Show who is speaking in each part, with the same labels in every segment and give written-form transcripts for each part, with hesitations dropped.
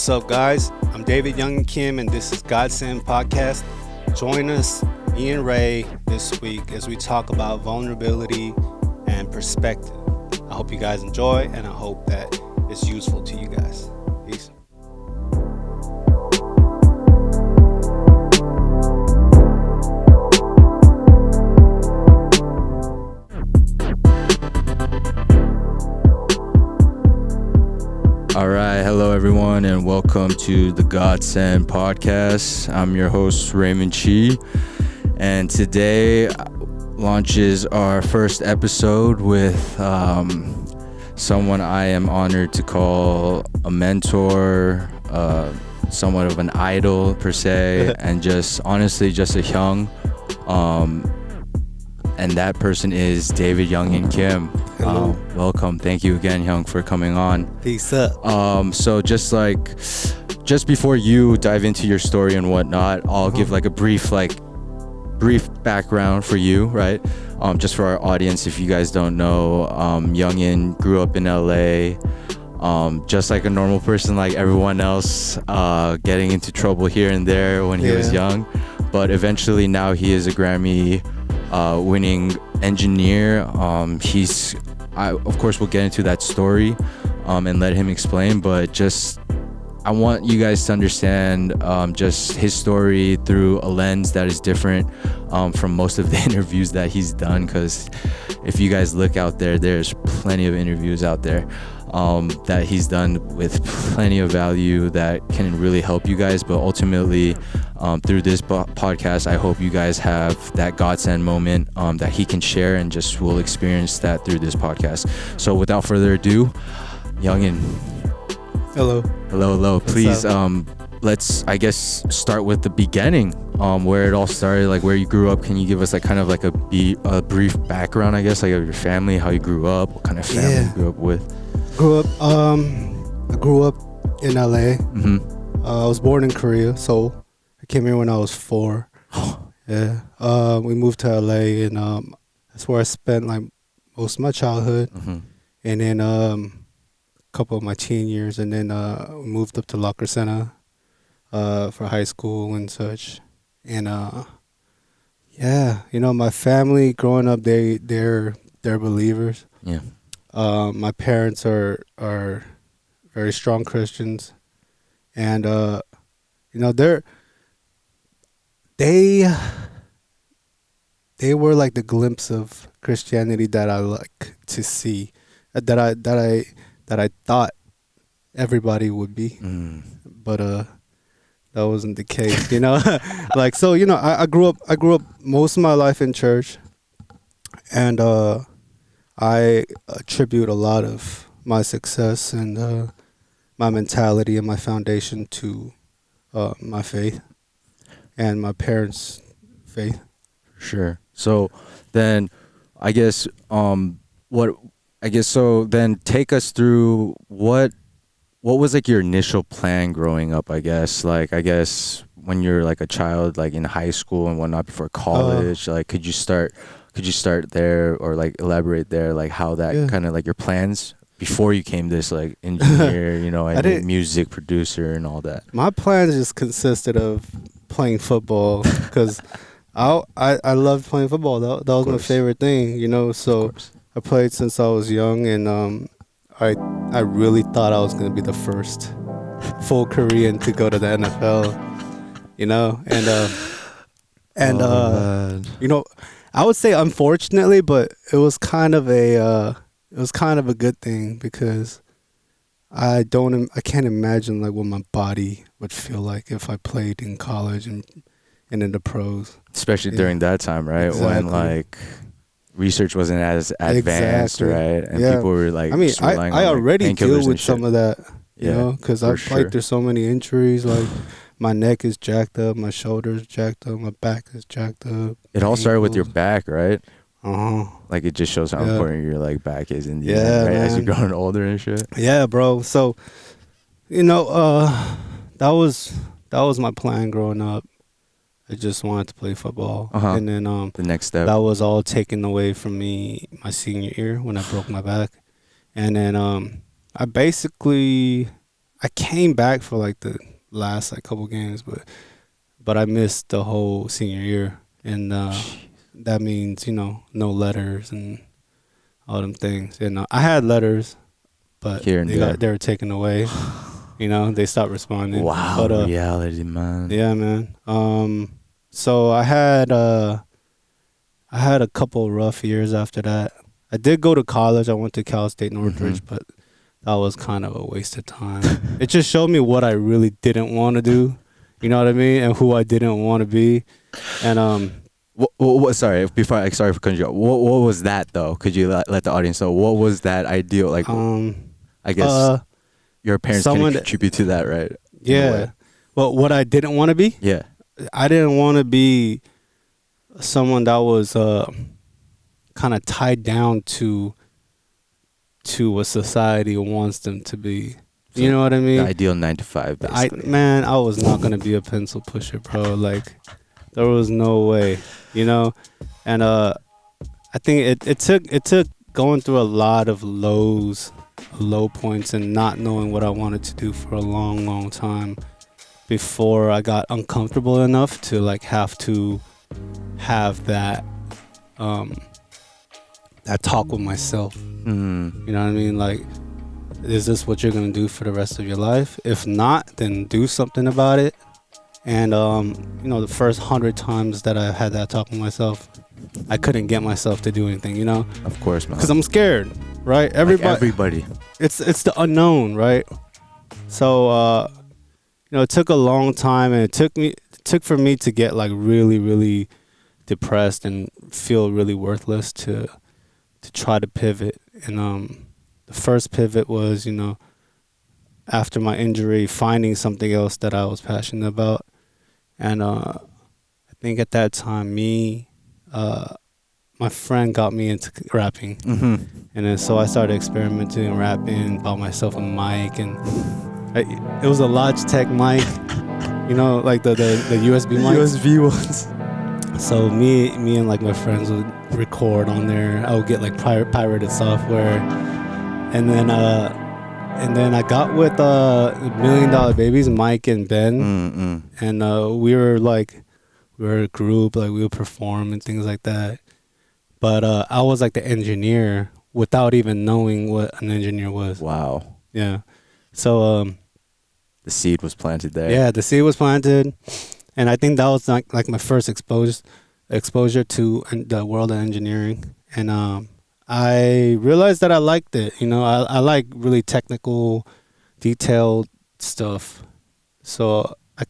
Speaker 1: What's up, guys? I'm Yungin Kim, and this is GODSEND Podcast. Join us, me and Ray, this week as we talk about vulnerability and perspective. I hope you guys enjoy, and I hope that it's useful to you guys. Peace.
Speaker 2: All right, hello everyone, and welcome to the GODSEND Podcast. I'm your host, Raymond Chi, and today launches our first episode with someone I am honored to call a mentor, somewhat of an idol per se, and just honestly just a Hyung. And that person is Yungin Kim.
Speaker 1: Hello.
Speaker 2: Welcome. Thank you again, Hyung, for coming on.
Speaker 1: Peace up.
Speaker 2: So just before you dive into your story and whatnot, I'll give like a brief background for you, right? Just for our audience, if you guys don't know, Yungin grew up in LA, just like a normal person, like everyone else, getting into trouble here and there when he was young, but eventually now he is a Grammy winning engineer. Of course we'll get into that story and let him explain, but just I want you guys to understand just his story through a lens that is different from most of the interviews that he's done, because if you guys look out there, there's plenty of interviews out there that he's done with plenty of value that can really help you guys. But ultimately, through this podcast, I hope you guys have that godsend moment that he can share, and just will experience that through this podcast. So without further ado, Yungin. Hello. Please, let's, I guess, start with the beginning, where it all started, like where you grew up. Can you give us like kind of like a brief background, I guess, like of your family, how you grew up, what kind of family you grew up with?
Speaker 1: I grew up in LA. Mm-hmm. I was born in Korea, so I came here when I was 4. We moved to LA, and that's where I spent like most of my childhood, and then a couple of my teen years, and then we moved up to Locker Center for high school and such. And my family growing up, they're believers.
Speaker 2: Yeah.
Speaker 1: My parents are very strong Christians, and they were like the glimpse of Christianity that I like to see, that I thought everybody would be, but that wasn't the case, like, so I grew up most of my life in church, and I attribute a lot of my success and my mentality and my foundation to my faith and my parents' faith.
Speaker 2: Sure. So then, I guess then take us through what was like your initial plan growing up, I guess when you're like a child, like in high school and whatnot, before college, like could you start there, or like elaborate there, like how that kind of like your plans before you came this like engineer, and music producer and all that?
Speaker 1: My plans just consisted of playing football, because I loved playing football. That was my favorite thing, so I played since I was young, and I really thought I was going to be the first full Korean to go to the NFL, I would say unfortunately, but it was kind of a good thing, because I can't imagine like what my body would feel like if I played in college and in the pros,
Speaker 2: especially during that time, right? Exactly. When like research wasn't as advanced, right? And people were like,
Speaker 1: I already deal with some of that, because I've played through so many injuries. Like my neck is jacked up, my shoulders jacked up, my back is jacked up.
Speaker 2: It all started with your back, right?
Speaker 1: Like
Speaker 2: it just shows how important your like back is in the end, right? Man. As you're growing older and shit.
Speaker 1: Yeah, bro. So, that was my plan growing up. I just wanted to play football, and then
Speaker 2: the next step,
Speaker 1: that was all taken away from me my senior year when I broke my back, and then I I came back for like the last like couple games, but I missed the whole senior year, and that means no letters and all them things. And I had letters, but
Speaker 2: Here and there.
Speaker 1: they were taken away. They stopped responding.
Speaker 2: Wow,
Speaker 1: but,
Speaker 2: reality, man.
Speaker 1: Yeah, man. So I had a couple rough years after that. I did go to college. I went to Cal State Northridge, but that was kind of a waste of time. It just showed me what I really didn't want to do. You know what I mean? And who I didn't want to be. And
Speaker 2: sorry for cutting you off. What was that though? Could you let the audience know what was that ideal? Like, I guess your parents can contribute to that, right?
Speaker 1: Yeah. Well, what I didn't want to be?
Speaker 2: Yeah.
Speaker 1: I didn't want to be someone that was kind of tied down to what society wants them to be.
Speaker 2: So
Speaker 1: you know what I mean?
Speaker 2: The ideal 9 to 5, basically.
Speaker 1: I was not gonna be a pencil pusher, bro. Like, there was no way, And I think it took going through a lot of low points, and not knowing what I wanted to do for a long, long time before I got uncomfortable enough to like have to have that that talk with myself. You know what I mean? Like, is this what you're gonna do for the rest of your life? If not, then do something about it. And the first 100 times that I had that talk with myself, I couldn't get myself to do anything.
Speaker 2: Of course, man.
Speaker 1: Because I'm scared, right?
Speaker 2: Everybody.
Speaker 1: It's the unknown, right? So it took a long time, and it took for me to get like really, really depressed and feel really worthless to try to pivot. And the first pivot was, after my injury, finding something else that I was passionate about. And I think at that time, my friend got me into rapping. And then so I started experimenting and rapping, bought myself a mic, and it was a Logitech mic, like the USB mics.
Speaker 2: USB ones.
Speaker 1: So me and like my friends would record on there. I would get like pirated software, and then I got with $1 Million Babies, Mike and Ben, and we were a group, like we would perform and things like that. But I was like the engineer without even knowing what an engineer was.
Speaker 2: Wow.
Speaker 1: Yeah. So
Speaker 2: the seed was planted there.
Speaker 1: Yeah, the seed was planted. And I think that was like my first exposure to the world of engineering. And I realized that I liked it. I like really technical, detailed stuff. So I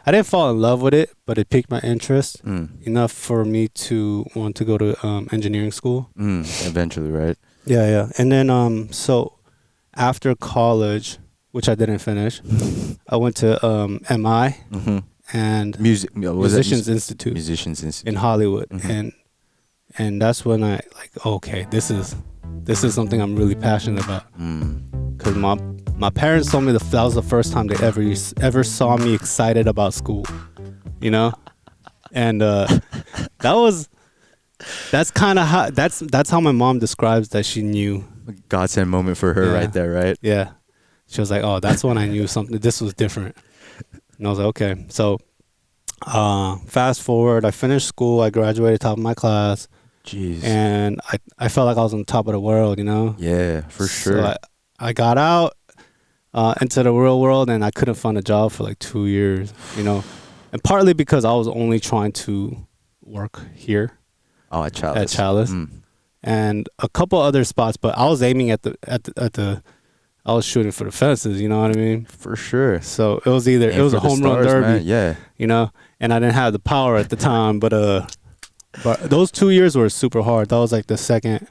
Speaker 1: didn't fall in love with it, but it piqued my interest enough for me to want to go to engineering school.
Speaker 2: Eventually, right?
Speaker 1: Yeah. And then so after college, which I didn't finish, I went to MI and Musicians Institute in Hollywood, and that's when I okay, this is something I'm really passionate about. Because my parents told me that was the first time they ever saw me excited about school, and that's kind of how that's how my mom describes that she knew.
Speaker 2: Godsend moment for her right there, right?
Speaker 1: Yeah. She was like, oh, that's when I knew something. This was different. And I was like, okay. So fast forward, I finished school. I graduated top of my class.
Speaker 2: Jeez.
Speaker 1: And I felt like I was on top of the world,
Speaker 2: Yeah, for sure.
Speaker 1: So I got out into the real world, and I couldn't find a job for like 2 years, And partly because I was only trying to work here.
Speaker 2: Oh, at Chalice.
Speaker 1: At Chalice. And a couple other spots, but I was aiming at the I was shooting for the fences, you know what I mean?
Speaker 2: For sure.
Speaker 1: So it was a home run derby,
Speaker 2: man. Yeah.
Speaker 1: And I didn't have the power at the time, but those 2 years were super hard. That was like the second.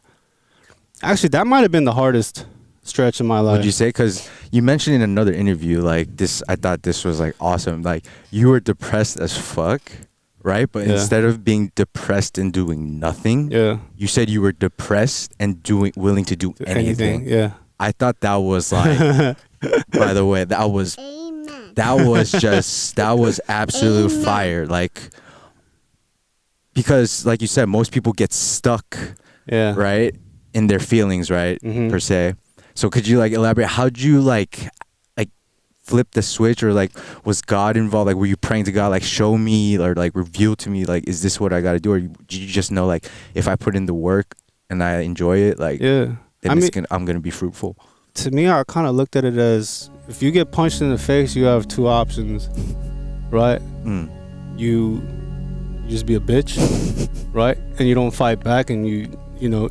Speaker 1: Actually, that might have been the hardest stretch in my life.
Speaker 2: Would you say? Because you mentioned in another interview, like this, I thought this was like awesome. Like you were depressed as fuck, right? But instead of being depressed and doing nothing, you said you were depressed and willing to do anything.
Speaker 1: Yeah.
Speaker 2: I thought that was like, by the way, that was absolute fire. Like, because like you said, most people get stuck, right, in their feelings, right, per se. So could you like elaborate? How'd you like flip the switch, or like was God involved? Like were you praying to God, like show me or like reveal to me, like is this what I got to do, or did you just know like if I put in the work and I enjoy it, like then I'm gonna be fruitful?
Speaker 1: To me, I kind of looked at it as if you get punched in the face, you have two options, right? You just be a bitch, right? And you don't fight back, and you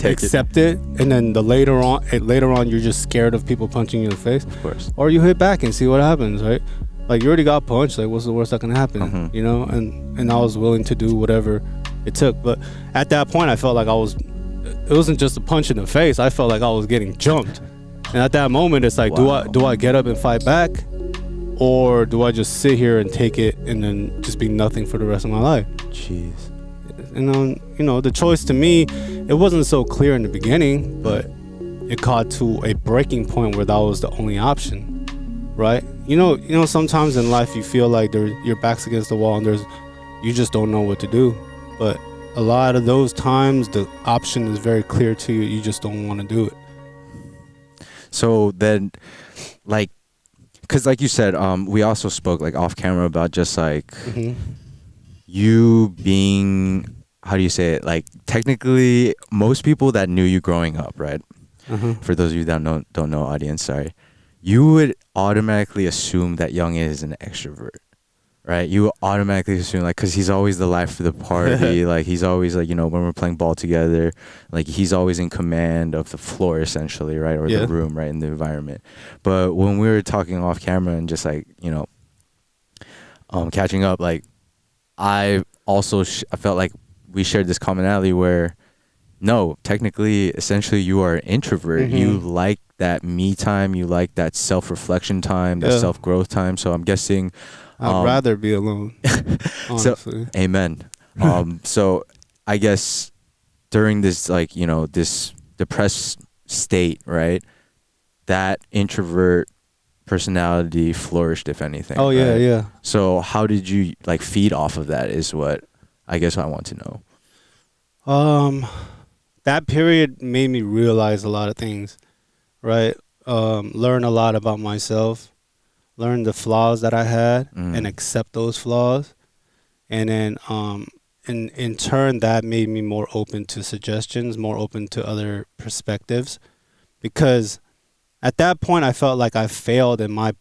Speaker 1: accept it, and then later on you're just scared of people punching you in the face,
Speaker 2: of course,
Speaker 1: or you hit back and see what happens, right? Like you already got punched, like what's the worst that can happen? And I was willing to do whatever it took. But at that point I felt like it wasn't just a punch in the face, I felt like I was getting jumped. And at that moment it's like, wow. do I get up and fight back, or do I just sit here and take it and then just be nothing for the rest of my life?
Speaker 2: Jeez.
Speaker 1: And then, the choice to me, it wasn't so clear in the beginning, but it got to a breaking point where that was the only option, right? Sometimes in life you feel like your back's against the wall and you just don't know what to do. But a lot of those times, the option is very clear to you. You just don't want to do it.
Speaker 2: So then, like, because like you said, we also spoke like off camera about just like you being, how do you say it? Like technically, most people that knew you growing up, right? For those of you that don't know, audience, sorry, you would automatically assume that Yungin is an extrovert, right? You would automatically assume, like, because he's always the life of the party. Like he's always like, when we're playing ball together, like he's always in command of the floor essentially, right? Or the room, right? In the environment. But when we were talking off camera and just like, catching up, like I also I felt like we shared this commonality where no, technically, essentially you are an introvert. You like that me time, you like that self-reflection time, that self-growth time. So I'm guessing
Speaker 1: I'd rather be alone, honestly.
Speaker 2: So, amen. So I guess during this, like, this depressed state, right, that introvert personality flourished, if anything.
Speaker 1: Oh, yeah,
Speaker 2: right?
Speaker 1: yeah.
Speaker 2: So how did you, like, feed off of that is what I guess I want to know.
Speaker 1: That period made me realize a lot of things, right? Learn a lot about myself, learn the flaws that I had and accept those flaws. And then in turn, that made me more open to suggestions, more open to other perspectives, because at that point I felt like I failed and my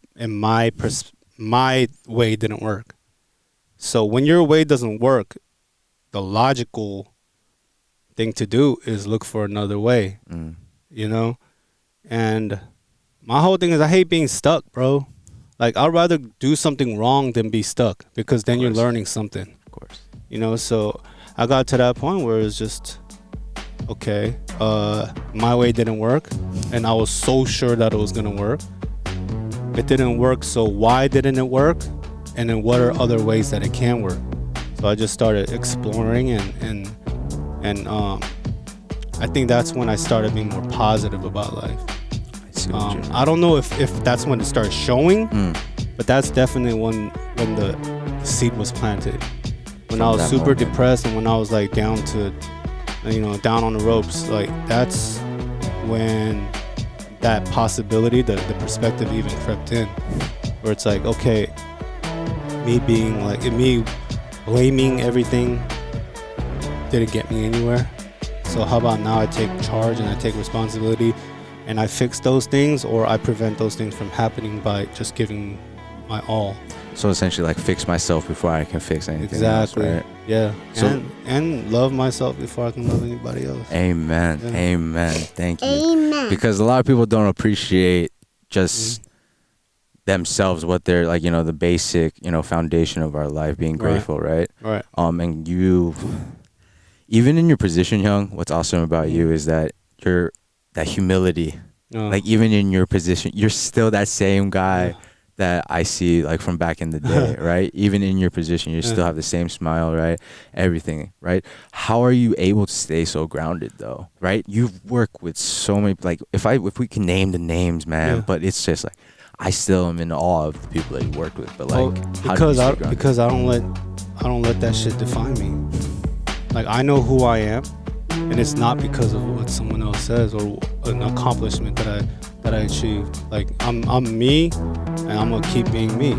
Speaker 1: way didn't work. So when your way doesn't work, the logical thing to do is look for another way, and my whole thing is I hate being stuck, bro. Like I'd rather do something wrong than be stuck, because then you're learning something,
Speaker 2: of course,
Speaker 1: so I got to that point where it's just okay, my way didn't work and I was so sure that it was gonna work. It didn't work, so why didn't it work, and then what are other ways that it can work? So I just started exploring and I think that's when I started being more positive about life. I don't know if that's when it started showing, but that's definitely when the seed was planted. When I was super depressed and when I was like down on the ropes, like that's when that possibility, the perspective even crept in, where it's like, okay, me blaming everything didn't get me anywhere. So how about now I take charge and I take responsibility and I fix those things, or I prevent those things from happening by just giving my all.
Speaker 2: So essentially, like, fix myself before I can fix anything
Speaker 1: exactly.
Speaker 2: else, right?
Speaker 1: Yeah.
Speaker 2: So,
Speaker 1: and love myself before I can love anybody else.
Speaker 2: Amen.
Speaker 1: Yeah.
Speaker 2: Amen. Thank you.
Speaker 3: Amen.
Speaker 2: Because a lot of people don't appreciate just themselves, what they're like, the basic, foundation of our life, being grateful, right?
Speaker 1: Right.
Speaker 2: And you, even in your position, Young, what's awesome about you is that you're that humility. Like even in your position, you're still that same guy that I see like from back in the day, right? Even in your position, you still have the same smile, right? Everything, right? How are you able to stay so grounded though, right? You work with so many, like if we can name the names, man, but it's just like I still am in awe of the people that you worked with, but like
Speaker 1: because I don't let that shit define me. Like I know who I am. And it's not because of what someone else says or an accomplishment that that I achieved. Like I'm me, and I'm gonna keep being me.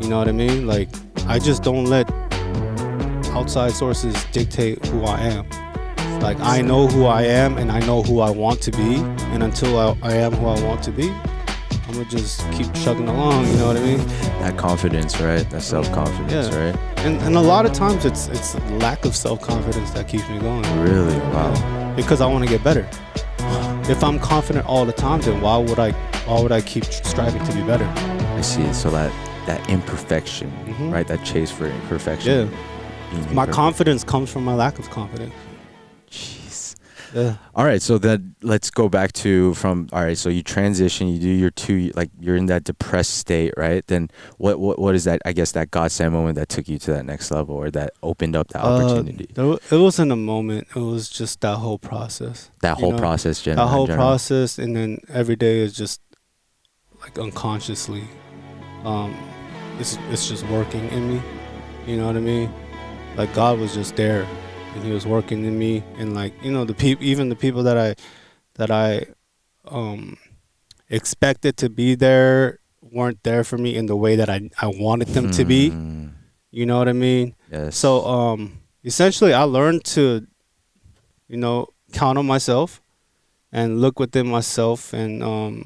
Speaker 1: You know what I mean? Like I just don't let outside sources dictate who I am. Like I know who I am, and I know who I want to be. And until I am who I want to be, I'm gonna just keep chugging along. You know what I mean?
Speaker 2: That confidence, right? That self-confidence, right?
Speaker 1: And a lot of times it's lack of self-confidence that keeps me going.
Speaker 2: Really? Wow.
Speaker 1: Because I want to get better. If I'm confident all the time, then why would I keep striving to be better?
Speaker 2: I see. So that imperfection, right? That chase for imperfection.
Speaker 1: Yeah. My confidence comes from my lack of confidence.
Speaker 2: Jeez.
Speaker 1: Yeah.
Speaker 2: All right. So then let's go back to all right. So you transition, you do your 2, like you're in that depressed state, right? Then what is that, I guess, that godsend moment that took you to that next level, or that opened up the opportunity?
Speaker 1: It wasn't a moment. It was just that whole process.
Speaker 2: That whole process,
Speaker 1: That whole process. And then every day is just like unconsciously, it's just working in me. You know what I mean? Like God was just there, and He was working in me, and like even the people that I expected to be there weren't there for me in the way that I wanted them to be. You know what I mean?
Speaker 2: Yes.
Speaker 1: So essentially, I learned to count on myself and look within myself and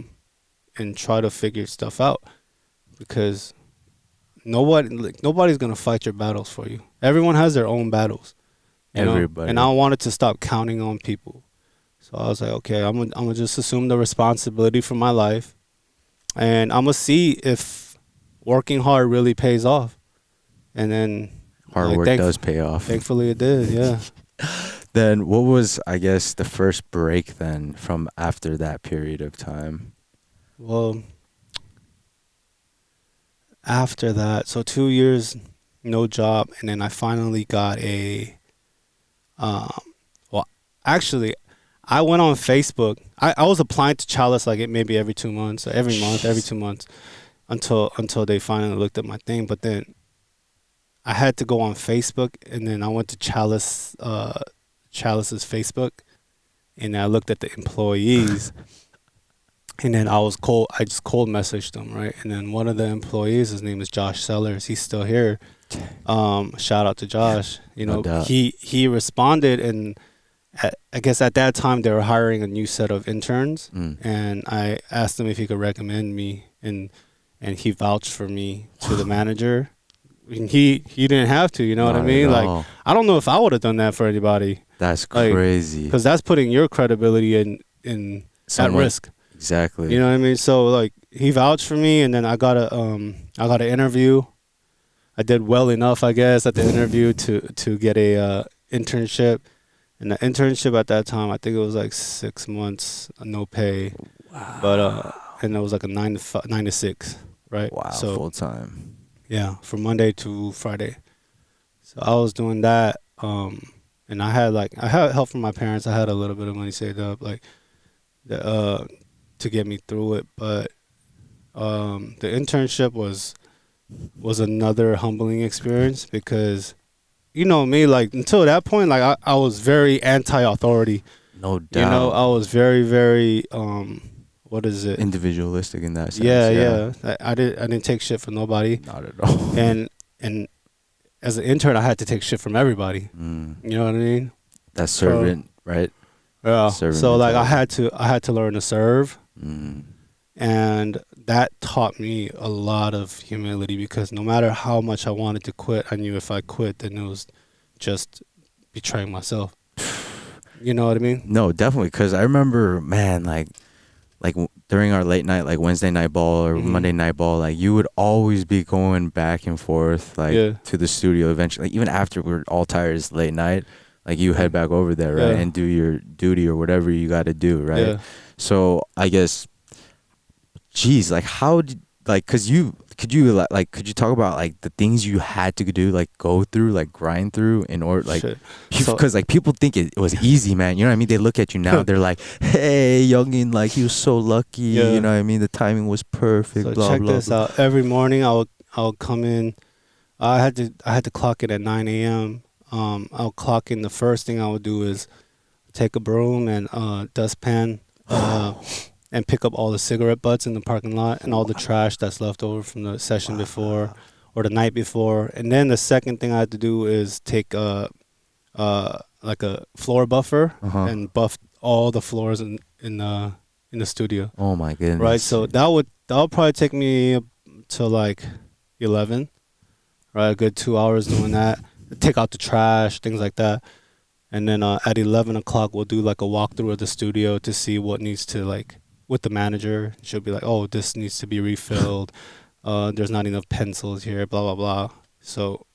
Speaker 1: try to figure stuff out, because nobody's gonna fight your battles for you. Everyone has their own battles.
Speaker 2: Everybody.
Speaker 1: And I wanted to stop counting on people. So I was like, okay, I'm gonna just assume the responsibility for my life, and I'm gonna see if working hard really pays off. And then
Speaker 2: hard work does pay off.
Speaker 1: Thankfully, it did. Yeah.
Speaker 2: Then what was, I guess, the first break then from after that period of time?
Speaker 1: Well, after that, so 2 years, no job, and then I finally got actually, I went on Facebook. I was applying to Chalice like maybe every 2 months, every 2 months, until they finally looked at my thing. But then I had to go on Facebook, and then I went to Chalice's Facebook, and I looked at the employees. And then I just cold messaged them, right? And then one of the employees, his name is Josh Sellers. He's still here. Shout out to Josh.
Speaker 2: No doubt.
Speaker 1: He responded, and I guess at that time they were hiring a new set of interns, and I asked him if he could recommend me, and he vouched for me to the manager. And he didn't have to, you know what I mean? Like, I don't know if I would have done that for anybody.
Speaker 2: That's crazy.
Speaker 1: Because that's putting your credibility in at risk.
Speaker 2: Exactly.
Speaker 1: You know what I mean? So like he vouched for me, and then I got an interview. I did well enough, I guess, at the interview to get a internship. And the internship at that time, I think it was like 6 months, no pay. Wow. But and it was like a 9 to 6, right?
Speaker 2: Wow. So full time.
Speaker 1: Yeah, from Monday to Friday. So I was doing that, and I had help from my parents. I had a little bit of money saved up, to get me through it. But the internship was another humbling experience, because me, like, until that point, like I was very anti-authority.
Speaker 2: No doubt.
Speaker 1: I was very, very what is it?
Speaker 2: Individualistic in that sense.
Speaker 1: Yeah. I didn't take shit from nobody.
Speaker 2: Not at all.
Speaker 1: And as an intern, I had to take shit from everybody. You know what I mean?
Speaker 2: That servant, right?
Speaker 1: Yeah.
Speaker 2: Servant
Speaker 1: so like
Speaker 2: mentality.
Speaker 1: I had to learn to serve, and that taught me a lot of humility, because no matter how much I wanted to quit, I knew if I quit, then it was just betraying myself. You know what I mean?
Speaker 2: No, definitely. Because I remember, man, like during our late night, like Wednesday night ball or Monday night ball, like you would always be going back and forth, like to the studio eventually. Like, even after we're all tired, it's late night, like you head back over there, right? And do your duty or whatever you got to do, right?
Speaker 1: Yeah.
Speaker 2: So I guess, geez, like could you talk about like the things you had to do, like go through, like grind through in order, like, because like people think it was easy, man. You know what I mean? They look at you now, they're like, hey, Yungin, like he was so lucky. You know what I mean? The timing was perfect.
Speaker 1: So
Speaker 2: blah,
Speaker 1: check
Speaker 2: blah,
Speaker 1: this
Speaker 2: blah.
Speaker 1: out. Every morning I would come in. I had to clock in at 9 a.m. I'll clock in. The first thing I would do is take a broom and dustpan and pick up all the cigarette butts in the parking lot and all the trash that's left over from the session before or the night before. And then the second thing I had to do is take like a floor buffer and buff all the floors in the studio.
Speaker 2: Oh my goodness!
Speaker 1: Right, so that would probably take me to like 11. Right, a good 2 hours doing that. Take out the trash, things like that. And then at 11 o'clock, we'll do like a walkthrough of the studio to see what needs to, like, with the manager. She'll be like, oh, this needs to be refilled. There's not enough pencils here, blah, blah, blah. So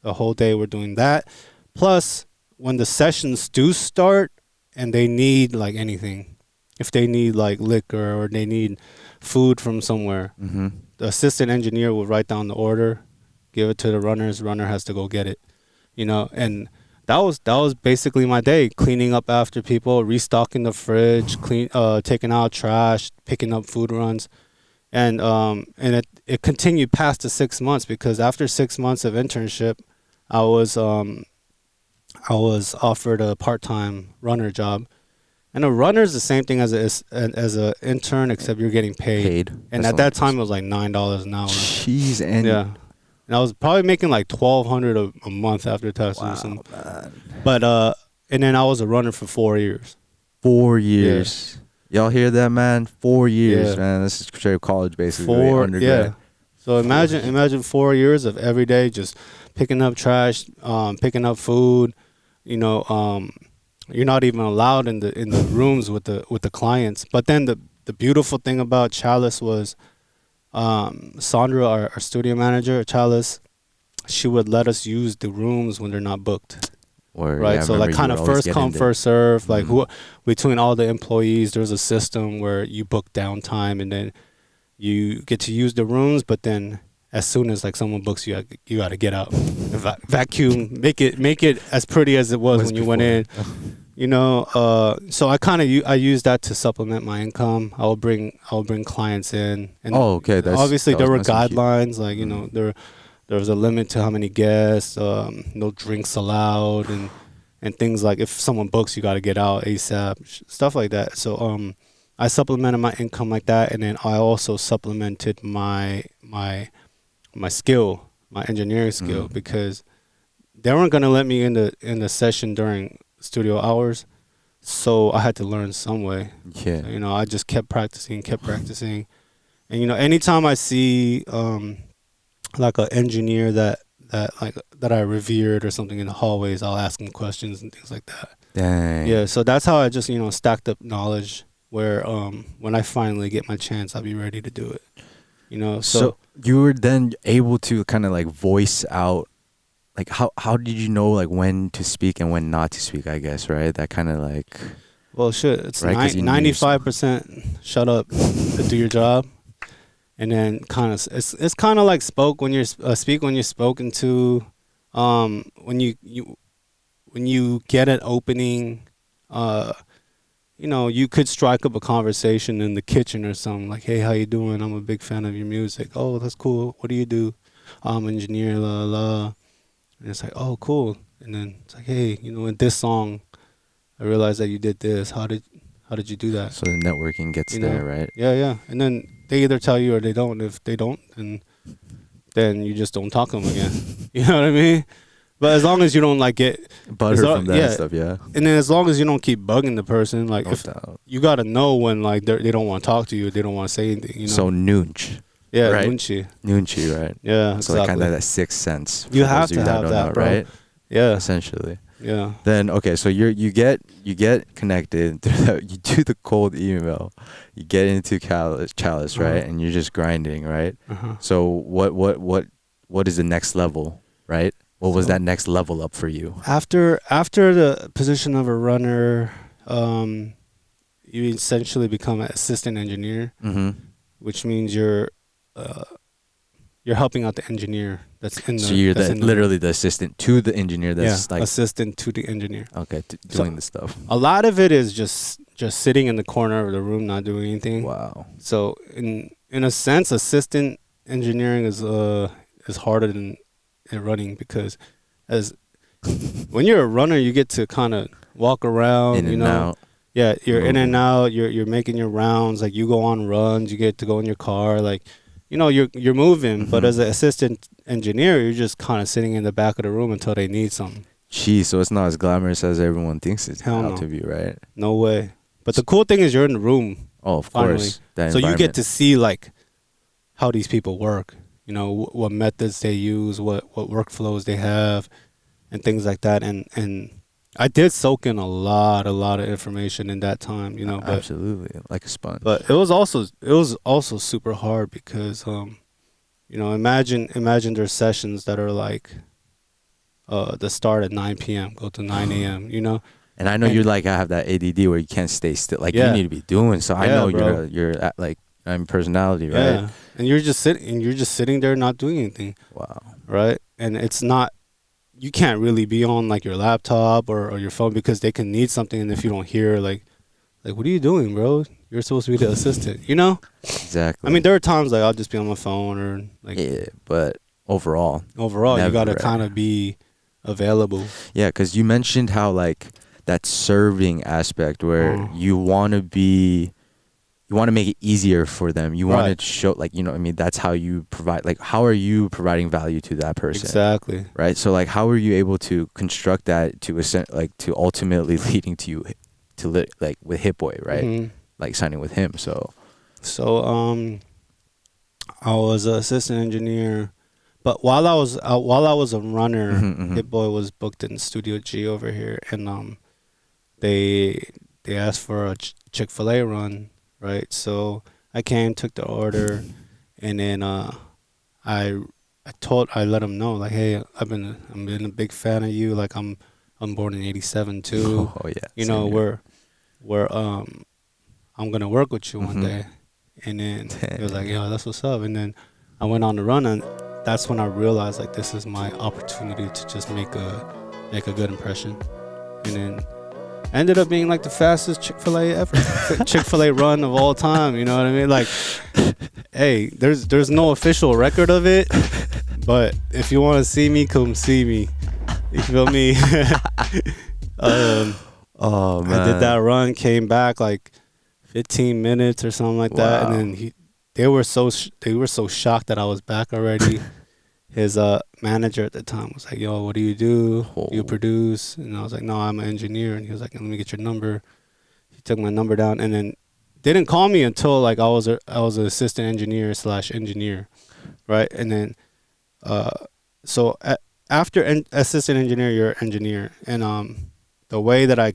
Speaker 1: the whole day we're doing that. Plus, when the sessions do start and they need, like, anything, if they need, like, liquor or they need food from somewhere, the assistant engineer will write down the order, give it to the runners. Runner has to go get it, you know, and that was basically my day, cleaning up after people, restocking the fridge, taking out trash, picking up food runs. And it continued past the 6 months, because after 6 months of internship, I was offered a part-time runner job. And a runner is the same thing as a intern, except you're getting paid. And at that time, it was like $9 an hour.
Speaker 2: Jeez, and
Speaker 1: yeah. And I was probably making like $1,200 a month after taxes.
Speaker 2: Wow, man.
Speaker 1: But and then I was a runner for 4 years.
Speaker 2: 4 years. Yeah. Y'all hear that, man? 4 years,
Speaker 1: Yeah.
Speaker 2: man. This is straight college, basically. Undergrad.
Speaker 1: Yeah. So imagine 4 years of every day just picking up trash, picking up food. You know, you're not even allowed in the rooms with the clients. But then the beautiful thing about Chalice was, Sandra, our studio manager at Chalice, she would let us use the rooms when they're not booked. Right,
Speaker 2: yeah,
Speaker 1: so like kind of first come, first serve. Like between all the employees, there's a system where you book downtime and then you get to use the rooms. But then as soon as like someone books you, you got to get out, vacuum, make it as pretty as it was when you went in. You know, so I use that to supplement my income. I will bring clients in, and
Speaker 2: That's
Speaker 1: obviously there were guidelines, like, you know, there was a limit to how many guests, no drinks allowed, and things like if someone books, you got to get out ASAP, stuff like that. So I supplemented my income like that, and then I also supplemented my skill, my engineering skill, because they weren't gonna let me in the session during studio hours, so I had to learn some way.
Speaker 2: Yeah.
Speaker 1: So, you know, I just kept practicing, and you know, anytime I see like an engineer that I revered or something in the hallways, I'll ask them questions and things like that.
Speaker 2: Dang.
Speaker 1: Yeah, so that's how I just, you know, stacked up knowledge where when I finally get my chance, I'll be ready to do it. You know,
Speaker 2: so you were then able to kind of like voice out. Like, how did you know, like, when to speak and when not to speak, I guess, right? That kind of, like...
Speaker 1: Well, shit, it's
Speaker 2: right,
Speaker 1: 95% shut up to do your job. And then kind of... It's kind of like speak when you're spoken to. When you get an opening, you know, you could strike up a conversation in the kitchen or something. Like, hey, how you doing? I'm a big fan of your music. Oh, that's cool. What do you do? I'm an engineer, la, la. And it's like, oh, cool. And then it's like, hey, you know, in this song, I realized that you did this. How did you do that?
Speaker 2: So the networking gets there, right?
Speaker 1: Yeah. And then they either tell you or they don't. If they don't, then you just don't talk to them again. You know what I mean? But as long as you don't like get
Speaker 2: butter from that and stuff, yeah.
Speaker 1: And then as long as you don't keep bugging the person, like you gotta know when like they don't want to talk to you, they don't want to say anything. You know?
Speaker 2: So noonch.
Speaker 1: Yeah,
Speaker 2: right?
Speaker 1: Nunchi,
Speaker 2: right?
Speaker 1: Yeah,
Speaker 2: so
Speaker 1: exactly.
Speaker 2: kind of that sixth sense.
Speaker 1: You have to have that, bro.
Speaker 2: Right?
Speaker 1: Yeah,
Speaker 2: essentially.
Speaker 1: Yeah.
Speaker 2: Then okay, so you get connected. You do the cold email. You get into Chalice, right? And you're just grinding, right? So what is the next level, right? What was that next level up for you?
Speaker 1: After the position of a runner, you essentially become an assistant engineer, which means you're helping out the engineer that's in the.
Speaker 2: So you're literally the assistant to the engineer. That's like
Speaker 1: assistant to the engineer.
Speaker 2: Okay, doing the stuff.
Speaker 1: A lot of it is just sitting in the corner of the room, not doing anything.
Speaker 2: Wow.
Speaker 1: So in a sense, assistant engineering is harder than running, because when you're a runner, you get to kind of walk around,
Speaker 2: in and out.
Speaker 1: Yeah, you're in and
Speaker 2: moving.
Speaker 1: out. You're making your rounds. Like you go on runs. You get to go in your car. Like, you're moving. But as an assistant engineer, you're just kind of sitting in the back of the room until they need something.
Speaker 2: Geez, so it's not as glamorous as everyone thinks it's
Speaker 1: Hell
Speaker 2: out
Speaker 1: no.
Speaker 2: to be, right?
Speaker 1: No way. But the cool thing is you're in the room.
Speaker 2: Oh, of
Speaker 1: Finally.
Speaker 2: course. That
Speaker 1: So you get
Speaker 2: environment.
Speaker 1: to see like how these people work. What methods they use, what workflows they have, and things like that. And I did soak in a lot of information in that time. But
Speaker 2: Absolutely, like a sponge.
Speaker 1: But it was also super hard because imagine there's sessions that are like the start at 9 p.m. go to 9 a.m.
Speaker 2: And I know you're like, I have that ADD where you can't stay still. Like you need to be doing. So I know
Speaker 1: bro.
Speaker 2: you're at, like, personality, right?
Speaker 1: Yeah, and you're just sitting there not doing anything.
Speaker 2: Wow.
Speaker 1: Right, and it's not. You can't really be on like your laptop or your phone because they can need something, and if you don't hear like what are you doing, bro? You're supposed to be the assistant,
Speaker 2: Exactly.
Speaker 1: I mean, there are times like I'll just be on my phone or like.
Speaker 2: Yeah, but overall,
Speaker 1: you gotta
Speaker 2: right.
Speaker 1: kind of be available.
Speaker 2: Yeah, because you mentioned how like that serving aspect where you want to make it easier for them. You want to show, like, what I mean, that's how you provide, like, how are you providing value to that person?
Speaker 1: Exactly.
Speaker 2: Right. So like, how are you able to construct that to ultimately leading to you like with Hitboy, right?
Speaker 1: Mm-hmm.
Speaker 2: Like signing with him. So
Speaker 1: I was an assistant engineer, but while I was a runner, Hitboy was booked in Studio G over here, and they asked for a Chick-fil-A run, right? So I came, took the order, and then I let him know, like, hey, I've been a big fan of you. Like I'm born in '87 too.
Speaker 2: Oh yeah.
Speaker 1: We're I'm gonna work with you one day. And then he was like, yo, that's what's up. And then I went on the run, and that's when I realized like this is my opportunity to just make a good impression. And then I ended up being like the fastest Chick-fil-A ever. Chick-fil-A run of all time, you know what I mean? Like, hey, there's no official record of it, but if you want to see me, come see me. You feel me?
Speaker 2: Oh man.
Speaker 1: I did that run, came back like 15 minutes or something like that, and then they were so shocked that I was back already. His manager at the time was like, yo, what do? You produce? And I was like, no, I'm an engineer. And he was like, let me get your number. He took my number down, and then didn't call me until like I was an assistant engineer / engineer, right? And then so after assistant engineer, you're engineer, and the way that I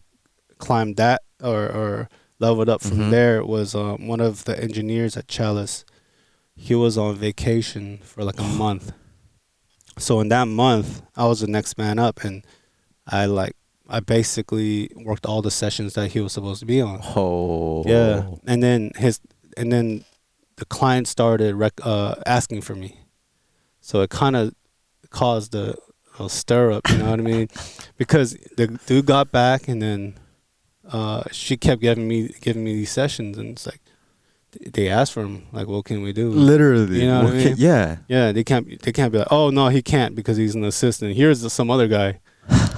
Speaker 1: climbed that or leveled up from there was one of the engineers at Chalice. He was on vacation for like a month. So in that month, I was the next man up, and I basically worked all the sessions that he was supposed to be on.
Speaker 2: Oh.
Speaker 1: Yeah. And then the client started asking for me. So it kind of caused a stir up, you know what I mean? Because the dude got back, and then she kept giving me these sessions, and it's like they asked for him, like, what can we do?
Speaker 2: Literally.
Speaker 1: You know what I mean?
Speaker 2: Yeah.
Speaker 1: Yeah, they can't be like, oh no, he can't because he's an assistant. Here's some other guy.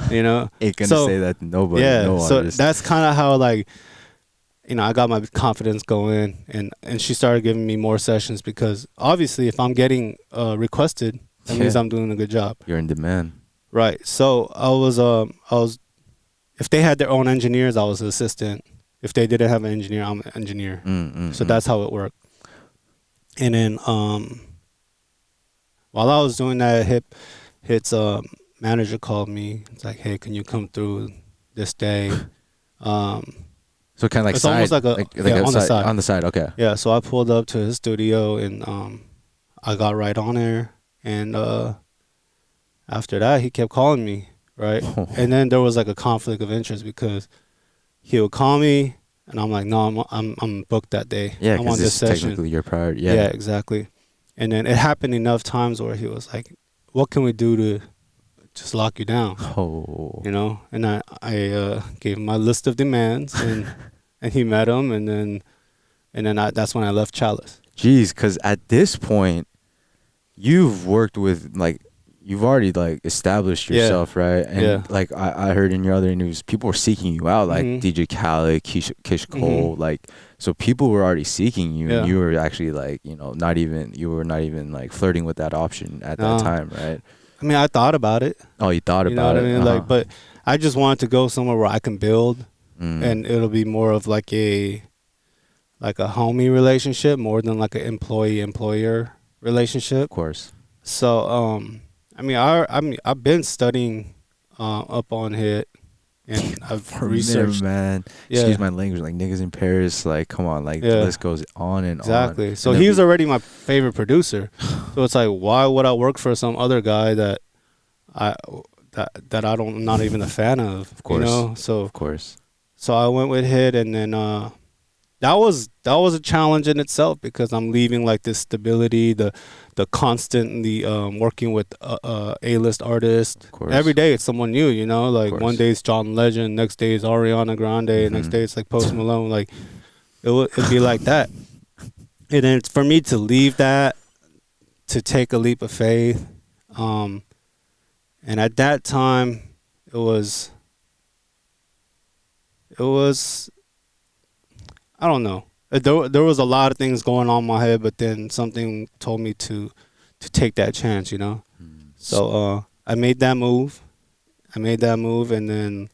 Speaker 1: You know?
Speaker 2: Ain't gonna say that to nobody.
Speaker 1: Yeah.
Speaker 2: No
Speaker 1: So
Speaker 2: artist.
Speaker 1: that's kind of how like, I got my confidence going, and she started giving me more sessions because obviously if I'm getting requested, that means I'm doing a good job.
Speaker 2: You're in demand.
Speaker 1: Right. So I was if they had their own engineers, I was an assistant. If they didn't have an engineer, I'm an engineer. So that's how it worked. And then while I was doing that, Hit's manager called me. It's like, hey, can you come through this day?
Speaker 2: So kind of like
Speaker 1: it's
Speaker 2: side,
Speaker 1: almost like
Speaker 2: on the side. Okay.
Speaker 1: Yeah. So I pulled up to his studio, and I got right on there. And after that, he kept calling me. Right. And then there was like a conflict of interest because he would call me, and I'm like, no, I'm booked that day.
Speaker 2: Yeah,
Speaker 1: I'm on
Speaker 2: this
Speaker 1: this
Speaker 2: is
Speaker 1: session.
Speaker 2: technically your priority.
Speaker 1: Yeah, exactly. And then it happened enough times where he was like, what can we do to just lock you down?
Speaker 2: Oh.
Speaker 1: You know? And I gave him my list of demands, and he met them, and then that's when I left Chalice.
Speaker 2: Jeez, because at this point, you've worked with, like, you've already like established yourself, right? And like I heard in your other news, people were seeking you out, like DJ Khaled, Kish Cole, like, so people were already seeking you, and you were actually like, you were not even like flirting with that option at that time, right?
Speaker 1: I mean, I thought about it.
Speaker 2: Oh, you thought about it?
Speaker 1: You know what I mean? Like, but I just wanted to go somewhere where I can build, and it'll be more of like a homie relationship more than like an employee-employer relationship. Of
Speaker 2: course.
Speaker 1: So, I mean, I've been studying up on Hit, and I've researched.
Speaker 2: Man, excuse my language, like niggas in Paris, like come on, like the list goes on and on.
Speaker 1: Exactly. So he was already my favorite producer. So it's like, why would I work for some other guy that I don't, I'm not even a fan of? Of
Speaker 2: course.
Speaker 1: You know? So
Speaker 2: of course.
Speaker 1: So I went with Hit, and then that was a challenge in itself, because I'm leaving like this stability, the constantly working with A-list artists. Every day it's someone new, you know, like one day it's John Legend, next day it's Ariana Grande, next day it's like Post Malone. Like it'd be like that. And then for me to leave that, to take a leap of faith, and at that time it was I don't know. There was a lot of things going on in my head, but then something told me to take that chance, you know. So I made that move. And then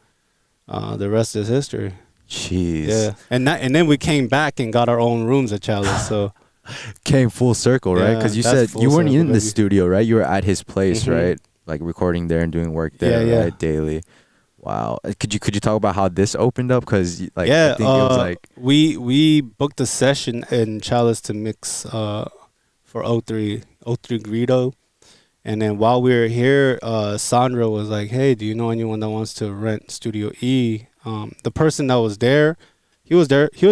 Speaker 1: the rest is history.
Speaker 2: Jeez.
Speaker 1: Yeah, and then we came back and got our own rooms at Chalice. So
Speaker 2: came full circle, right? Because you said you weren't in the studio, right? You were at his place, right? Like recording there and doing work there, right? Daily. Wow. Could you talk about how this opened up? Because like I think it was like
Speaker 1: we booked a session in Chalice to mix for 03 Greedo, and then while we were here, Sandra was like, "Hey, do you know anyone that wants to rent Studio E?" The person that was there, he was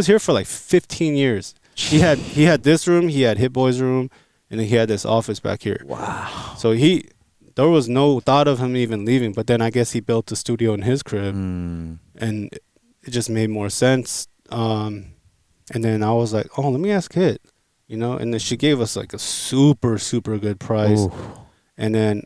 Speaker 1: here for like 15 years. He had this room, he had Hitboy's room, and then he had this office back here.
Speaker 2: Wow.
Speaker 1: So there was no thought of him even leaving, but then I guess he built a studio in his crib, and it just made more sense. And then I was like, oh, let me ask Hit, you know, and then she gave us like a super, super good price. Ooh. And then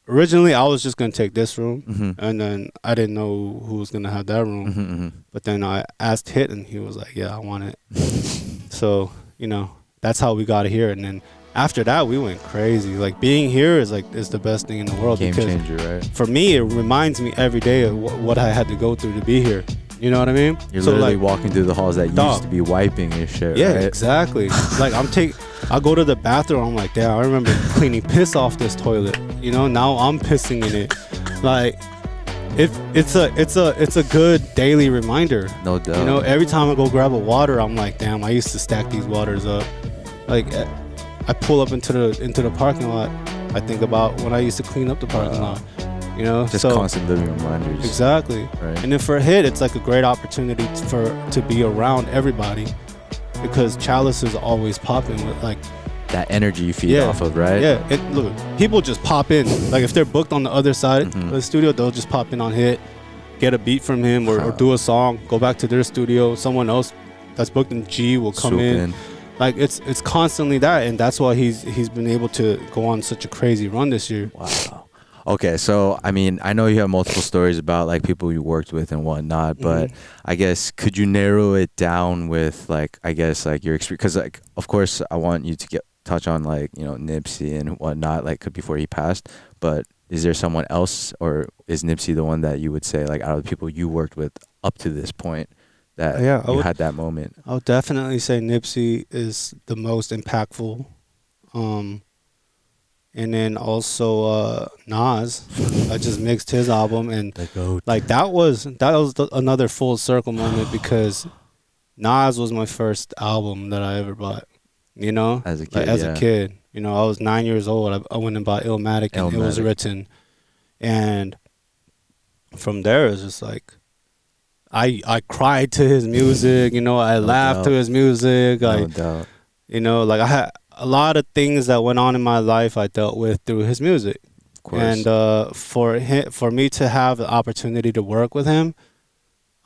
Speaker 1: originally I was just going to take this room, and then I didn't know who was going to have that room. But then I asked Hit, and he was like, yeah, I want it. So, you know, that's how we got it here. And then after that, we went crazy. Like, being here is the best thing in the world.
Speaker 2: Game changer, right?
Speaker 1: For me, it reminds me every day of what I had to go through to be here. You know what I mean?
Speaker 2: You're literally like, walking through the halls that you used to be wiping and shit,
Speaker 1: yeah,
Speaker 2: right?
Speaker 1: Exactly. Like, I go to the bathroom, I'm like, damn, I remember cleaning piss off this toilet. You know, now I'm pissing in it. Like, it's a good daily reminder.
Speaker 2: No doubt.
Speaker 1: You know, every time I go grab a water, I'm like, damn, I used to stack these waters up. Like, I pull up into the parking lot, I think about when I used to clean up the parking lot. You know,
Speaker 2: just constant living reminders.
Speaker 1: Exactly.
Speaker 2: Right.
Speaker 1: And then for Hit, it's like a great opportunity to be around everybody, because Chalice is always popping with like
Speaker 2: that energy you feed off of, right?
Speaker 1: Yeah. Look, people just pop in. Like, if they're booked on the other side of the studio, they'll just pop in on Hit, get a beat from him, or do a song, go back to their studio. Someone else that's booked in G will come in. Like, it's constantly that, and that's why he's been able to go on such a crazy run this year.
Speaker 2: Wow. Okay, so I mean, I know you have multiple stories about like people you worked with and whatnot, but I guess could you narrow it down with like, I guess like your experience? Because like, of course, I want you to touch on like, you know, Nipsey and whatnot, like before he passed. But is there someone else, or is Nipsey the one that you would say like out of the people you worked with up to this point that you had that moment?
Speaker 1: I would definitely say Nipsey is the most impactful. And then also Nas. I just mixed his album, and like that was another full circle moment, because Nas was my first album that I ever bought. You know,
Speaker 2: as a kid,
Speaker 1: a kid. You know, I was 9 years old. I went and bought Illmatic, and It Was Written, and from there it's just like I cried to his music. You know, I laughed to his music.
Speaker 2: No doubt.
Speaker 1: You know, like I had a lot of things that went on in my life I dealt with through his music. Of course. And for me to have the opportunity to work with him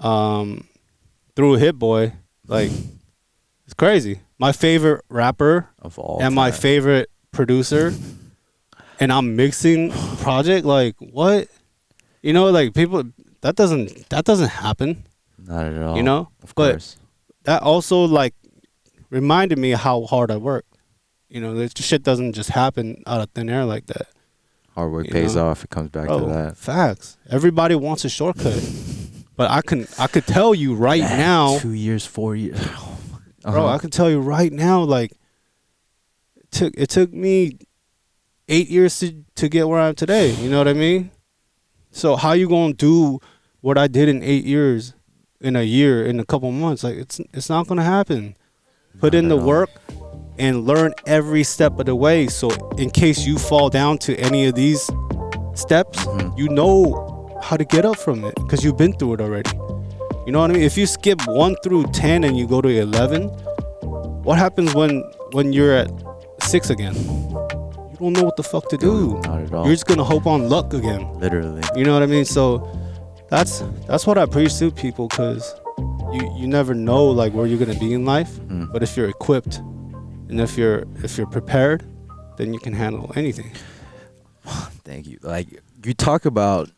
Speaker 1: through Hitboy, like, it's crazy. My favorite rapper
Speaker 2: of all
Speaker 1: and
Speaker 2: time.
Speaker 1: My favorite producer and I'm mixing project. Like what? You know, like people that doesn't happen.
Speaker 2: Not at all.
Speaker 1: You know,
Speaker 2: of course.
Speaker 1: But that also like reminded me how hard I worked. You know, this shit doesn't just happen out of thin air like that.
Speaker 2: Hard work pays off. It comes back to that.
Speaker 1: Facts. Everybody wants a shortcut, but I could tell you right now.
Speaker 2: 2 years, 4 years,
Speaker 1: bro. I can tell you right now, like it took me 8 years to get where I am today. You know what I mean? So how you gonna do what I did in 8 years, in a year, in a couple months? Like it's not gonna happen. Put in the work and learn every step of the way. So in case you fall down to any of these steps, you know how to get up from it because you've been through it already. You know what I mean? If you skip 1 through 10 and you go to 11, what happens when you're at 6 again? You don't know what the fuck to do.
Speaker 2: Not at all.
Speaker 1: You're just gonna hope on luck again.
Speaker 2: Literally.
Speaker 1: You know what I mean? So that's what I preach to people, because you never know like where you're gonna be in life. But if you're equipped and if you're prepared, then you can handle anything.
Speaker 2: Thank you. Like you talk about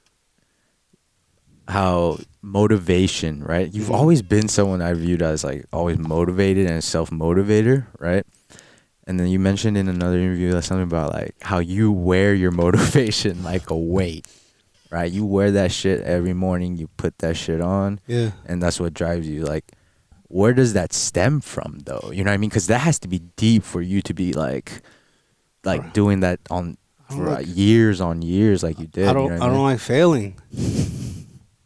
Speaker 2: how motivation, right? You've always been someone I viewed as like always motivated and a self-motivator, right? And then you mentioned in another interview something about like how you wear your motivation like a weight, right? You wear that shit every morning. You put that shit on, and that's what drives you. Like, where does that stem from, though? You know what I mean? Because that has to be deep for you to be like doing that on for years on years, like you did.
Speaker 1: I don't like failing.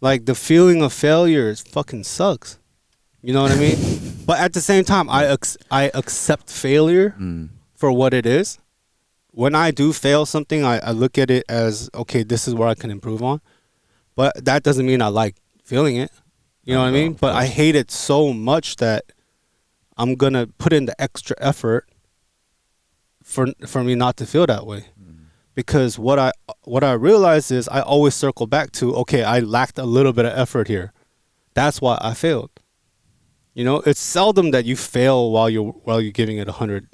Speaker 1: Like the feeling of failure fucking sucks. You know what I mean? But at the same time, I accept failure for what it is. When I do fail something, I look at it as, okay, this is where I can improve on. But that doesn't mean I like feeling it. You know what I mean? But I hate it so much that I'm going to put in the extra effort for me not to feel that way. Because what I realize is I always circle back to, okay, I lacked a little bit of effort here. That's why I failed. You know, it's seldom that you fail while you're giving it 100%.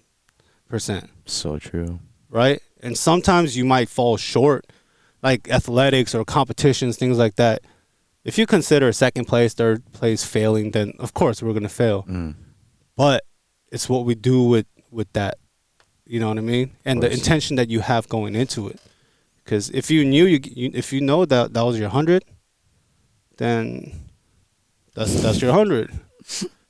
Speaker 2: So true.
Speaker 1: Right? And sometimes you might fall short, like athletics or competitions, things like that. If you consider second place, third place failing, then of course we're going to fail. But it's what we do with that. You know what I mean? And the intention that you have going into it. Because if you knew if you know that was your 100, then that's your 100.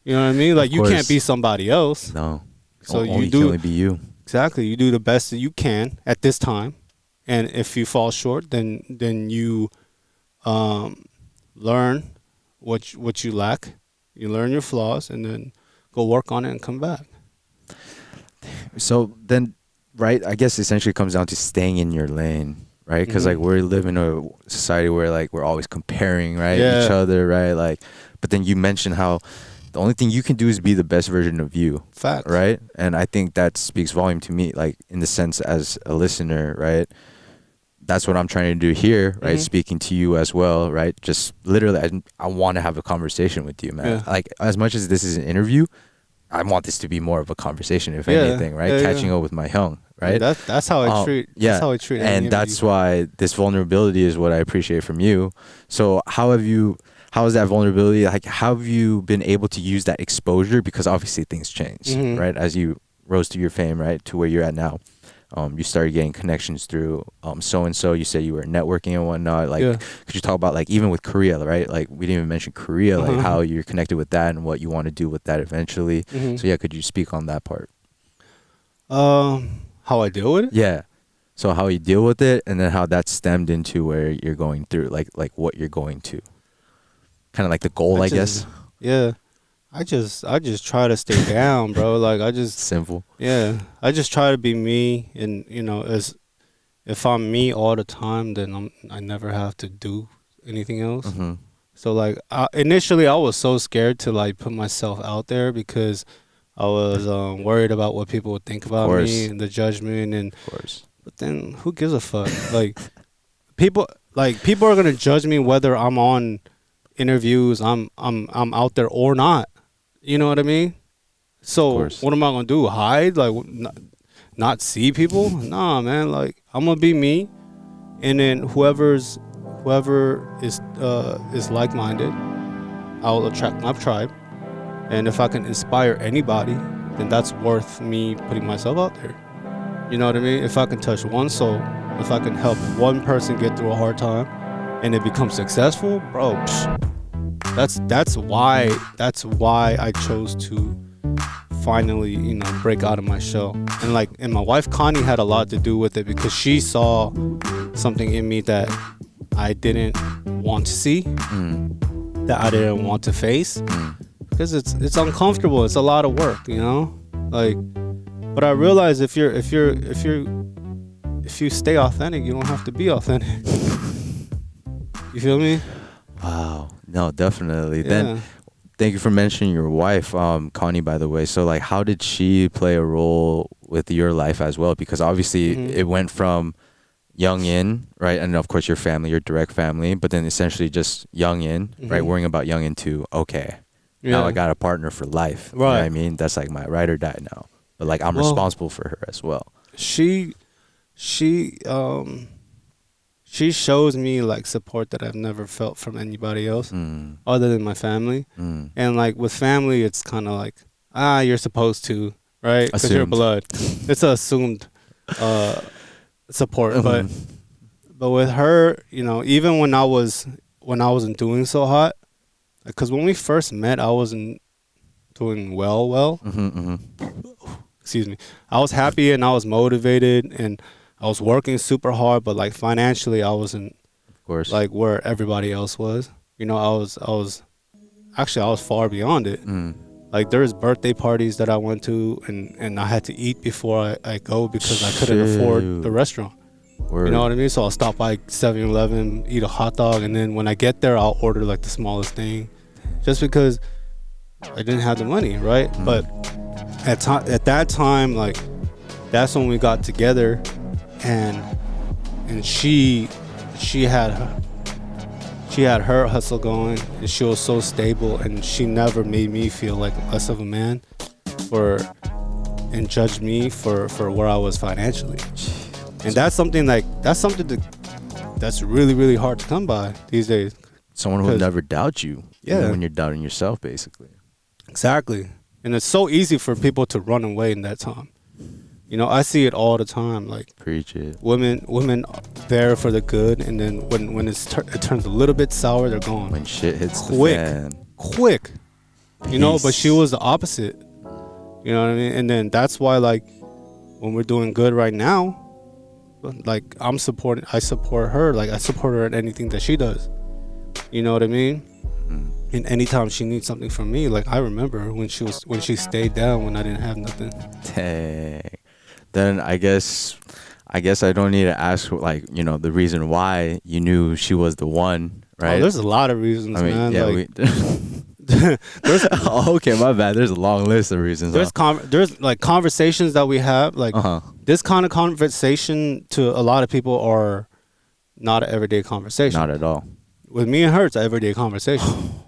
Speaker 1: You know what I mean? Like you can't be somebody else.
Speaker 2: No.
Speaker 1: So
Speaker 2: you can only be you.
Speaker 1: Exactly. You do the best that you can at this time, and if you fall short, then you learn what you lack. You learn your flaws, and then go work on it and come back.
Speaker 2: So then, right, I guess essentially comes down to staying in your lane, right? Because like we live in a society where like we're always comparing, right, each other, right? Like, but then you mentioned how the only thing you can do is be the best version of you.
Speaker 1: Facts.
Speaker 2: Right? And I think that speaks volume to me, like in the sense as a listener, right? That's what I'm trying to do here, right? Speaking to you as well, right? Just literally, I want to have a conversation with you, man. Like as much as this is an interview, I want this to be more of a conversation, if anything, right? Catching up with my young, right?
Speaker 1: That's how I treat. That's how I treat.
Speaker 2: And that's why this vulnerability is what I appreciate from you. So how is that vulnerability? Like, how have you been able to use that exposure? Because obviously things change, right? As you rose to your fame, right, to where you're at now. You started getting connections through so-and-so. You said you were networking and whatnot. Like, could you talk about, like, even with Korea, right? Like, we didn't even mention Korea, like, how you're connected with that and what you want to do with that eventually. So, yeah, could you speak on that part?
Speaker 1: How I deal with it?
Speaker 2: Yeah. So, how you deal with it, and then how that stemmed into where you're going through, like what you're going to. Kind of like the goal, I guess.
Speaker 1: Yeah. I just try to stay down, bro. Like I just
Speaker 2: simple.
Speaker 1: Yeah, I just try to be me, and you know, if I'm me all the time, then I never have to do anything else. So like initially, I was so scared to like put myself out there because I was worried about what people would think about me and the judgment, and but then who gives a fuck? Like people are gonna judge me whether I'm on interviews, I'm out there or not. You know what I mean? So what am I gonna do? Hide? Like not see people. Nah, man. Like, I'm gonna be me, and then whoever is like-minded, I'll attract my tribe. And if I can inspire anybody, then that's worth me putting myself out there. You know what I mean? If I can touch one soul, if I can help one person get through a hard time, and it becomes successful, bro. That's why I chose to finally, you know, break out of my shell. And my wife Connie had a lot to do with it, because she saw something in me that I didn't want to see, that I didn't want to face, because it's uncomfortable. It's a lot of work, you know. Like, but I realize if you stay authentic, you don't have to be authentic. You feel me?
Speaker 2: Wow. No, definitely.
Speaker 1: Yeah.
Speaker 2: Then thank you for mentioning your wife, Connie, by the way. So, like, how did she play a role with your life as well? Because obviously it went from Yungin, right? And of course your family, your direct family, but then essentially just Yungin, right? Worrying about Yungin to, okay, now I got a partner for life. Right. You know what I mean? That's like my ride or die now. But like, I'm responsible for her as well. She
Speaker 1: shows me like support that I've never felt from anybody else other than my family. And like with family, it's kind of like, you're supposed to, right? Because you're blood. It's an assumed support. But with her, you know, even when I wasn't doing so hot, because when we first met, I wasn't doing well. Excuse me. I was happy and I was motivated and I was working super hard, but like financially, I wasn't, of course, like where everybody else was. You know, I was far beyond it. Like there's birthday parties that I went to, and I had to eat before I go, because I couldn't afford the restaurant. Word. You know what I mean? So I'll stop by 7-Eleven, eat a hot dog, and then when I get there, I'll order like the smallest thing, just because I didn't have the money, right? But at that time, like that's when we got together. And she had her hustle going, and she was so stable, and she never made me feel like less of a man and judged me for where I was financially. And that's something that's really, really hard to come by these days.
Speaker 2: Someone who will never doubt you, even when you're doubting yourself, basically.
Speaker 1: Exactly. And it's so easy for people to run away in that time. You know, I see it all the time. Like,
Speaker 2: preach it.
Speaker 1: Women there for the good, and then when it turns a little bit sour, they're gone.
Speaker 2: When shit hits the fan.
Speaker 1: Quick. You know, but she was the opposite. You know what I mean? And then that's why, like, when we're doing good right now, like I support her. Like I support her in anything that she does. You know what I mean? And anytime she needs something from me, like I remember when she stayed down when I didn't have nothing.
Speaker 2: Dang. Then I guess I don't need to ask, like, you know, the reason why you knew she was the one, right?
Speaker 1: Oh, there's a lot of reasons, man. Yeah, like,
Speaker 2: there's okay, my bad. There's a long list of reasons.
Speaker 1: There's like conversations that we have, like this kind of conversation to a lot of people are not an everyday conversation.
Speaker 2: Not at all.
Speaker 1: With me and her, it's an everyday conversation.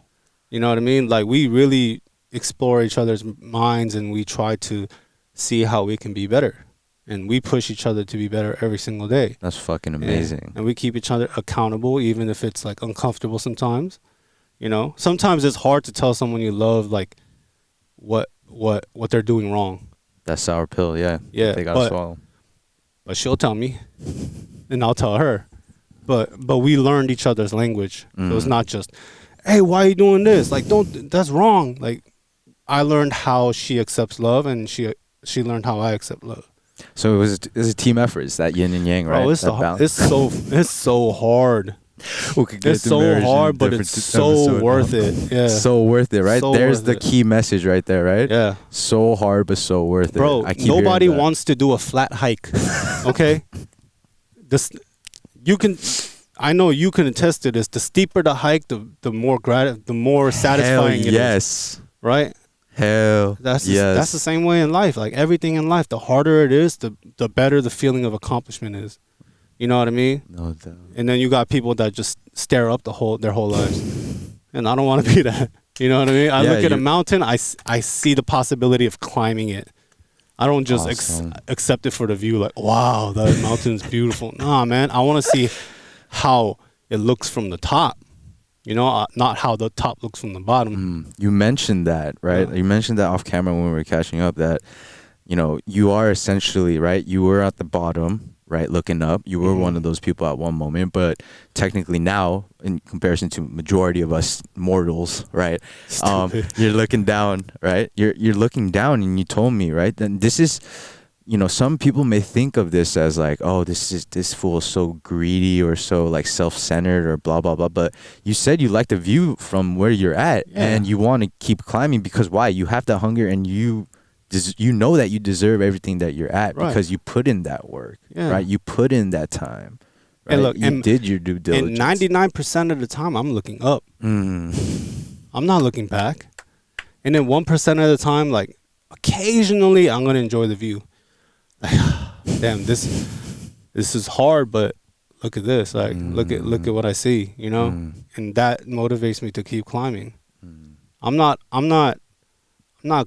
Speaker 1: You know what I mean? Like we really explore each other's minds, and we try to see how we can be better. And we push each other to be better every single day.
Speaker 2: That's fucking amazing.
Speaker 1: And we keep each other accountable, even if it's like uncomfortable sometimes. You know, sometimes it's hard to tell someone you love like what they're doing wrong.
Speaker 2: That sour pill, yeah.
Speaker 1: Yeah.
Speaker 2: They gotta swallow. But
Speaker 1: she'll tell me, and I'll tell her. But we learned each other's language. So it's not just, hey, why are you doing this? Like, that's wrong. Like, I learned how she accepts love, and she learned how I accept love.
Speaker 2: So it was a team effort. It's that yin and yang, right?
Speaker 1: Oh, it's so hard. It's so hard, but it's so worth it. Yeah,
Speaker 2: so worth it, right? There's the key message right there, right?
Speaker 1: Yeah,
Speaker 2: so hard but so worth it.
Speaker 1: Bro, nobody wants to do a flat hike. Okay, I know you can attest to this. The steeper the hike, the more satisfying it is.
Speaker 2: Yes,
Speaker 1: right.
Speaker 2: Hell,
Speaker 1: that's the same way in life. Like everything in life, the harder it is, the better the feeling of accomplishment is. You know what I mean?
Speaker 2: No doubt.
Speaker 1: And then you got people that just stare up their whole lives, and I don't want to be that. You know what I mean? I look at a mountain, I see the possibility of climbing it. I don't just
Speaker 2: Awesome.
Speaker 1: accept it for the view. Like, wow, that mountain's beautiful. Nah, man. I want to see how it looks from the top. You know, not how the top looks from the bottom.
Speaker 2: You mentioned that, right?
Speaker 1: Yeah.
Speaker 2: You mentioned that off camera when we were catching up that, you know, you are essentially, right? You were at the bottom, right? Looking up. You were one of those people at one moment, but technically now, in comparison to majority of us mortals, right? You're looking down, right? You're looking down, and you told me, right? Then this is, you know, some people may think of this as like, oh, this fool is so greedy or so like self-centered or blah blah blah. But you said you like the view from where you're at, and you want to keep climbing because why? You have that hunger, and you know that you deserve everything that you're at because you put in that work, right? You put in that time. Right?
Speaker 1: And look,
Speaker 2: you did your due diligence.
Speaker 1: And 99% of the time, I'm looking up. I'm not looking back. And then 1% of the time, like occasionally, I'm gonna enjoy the view. Like, damn, this is hard, but look at this. Like, look at what I see. You know, and that motivates me to keep climbing. I'm not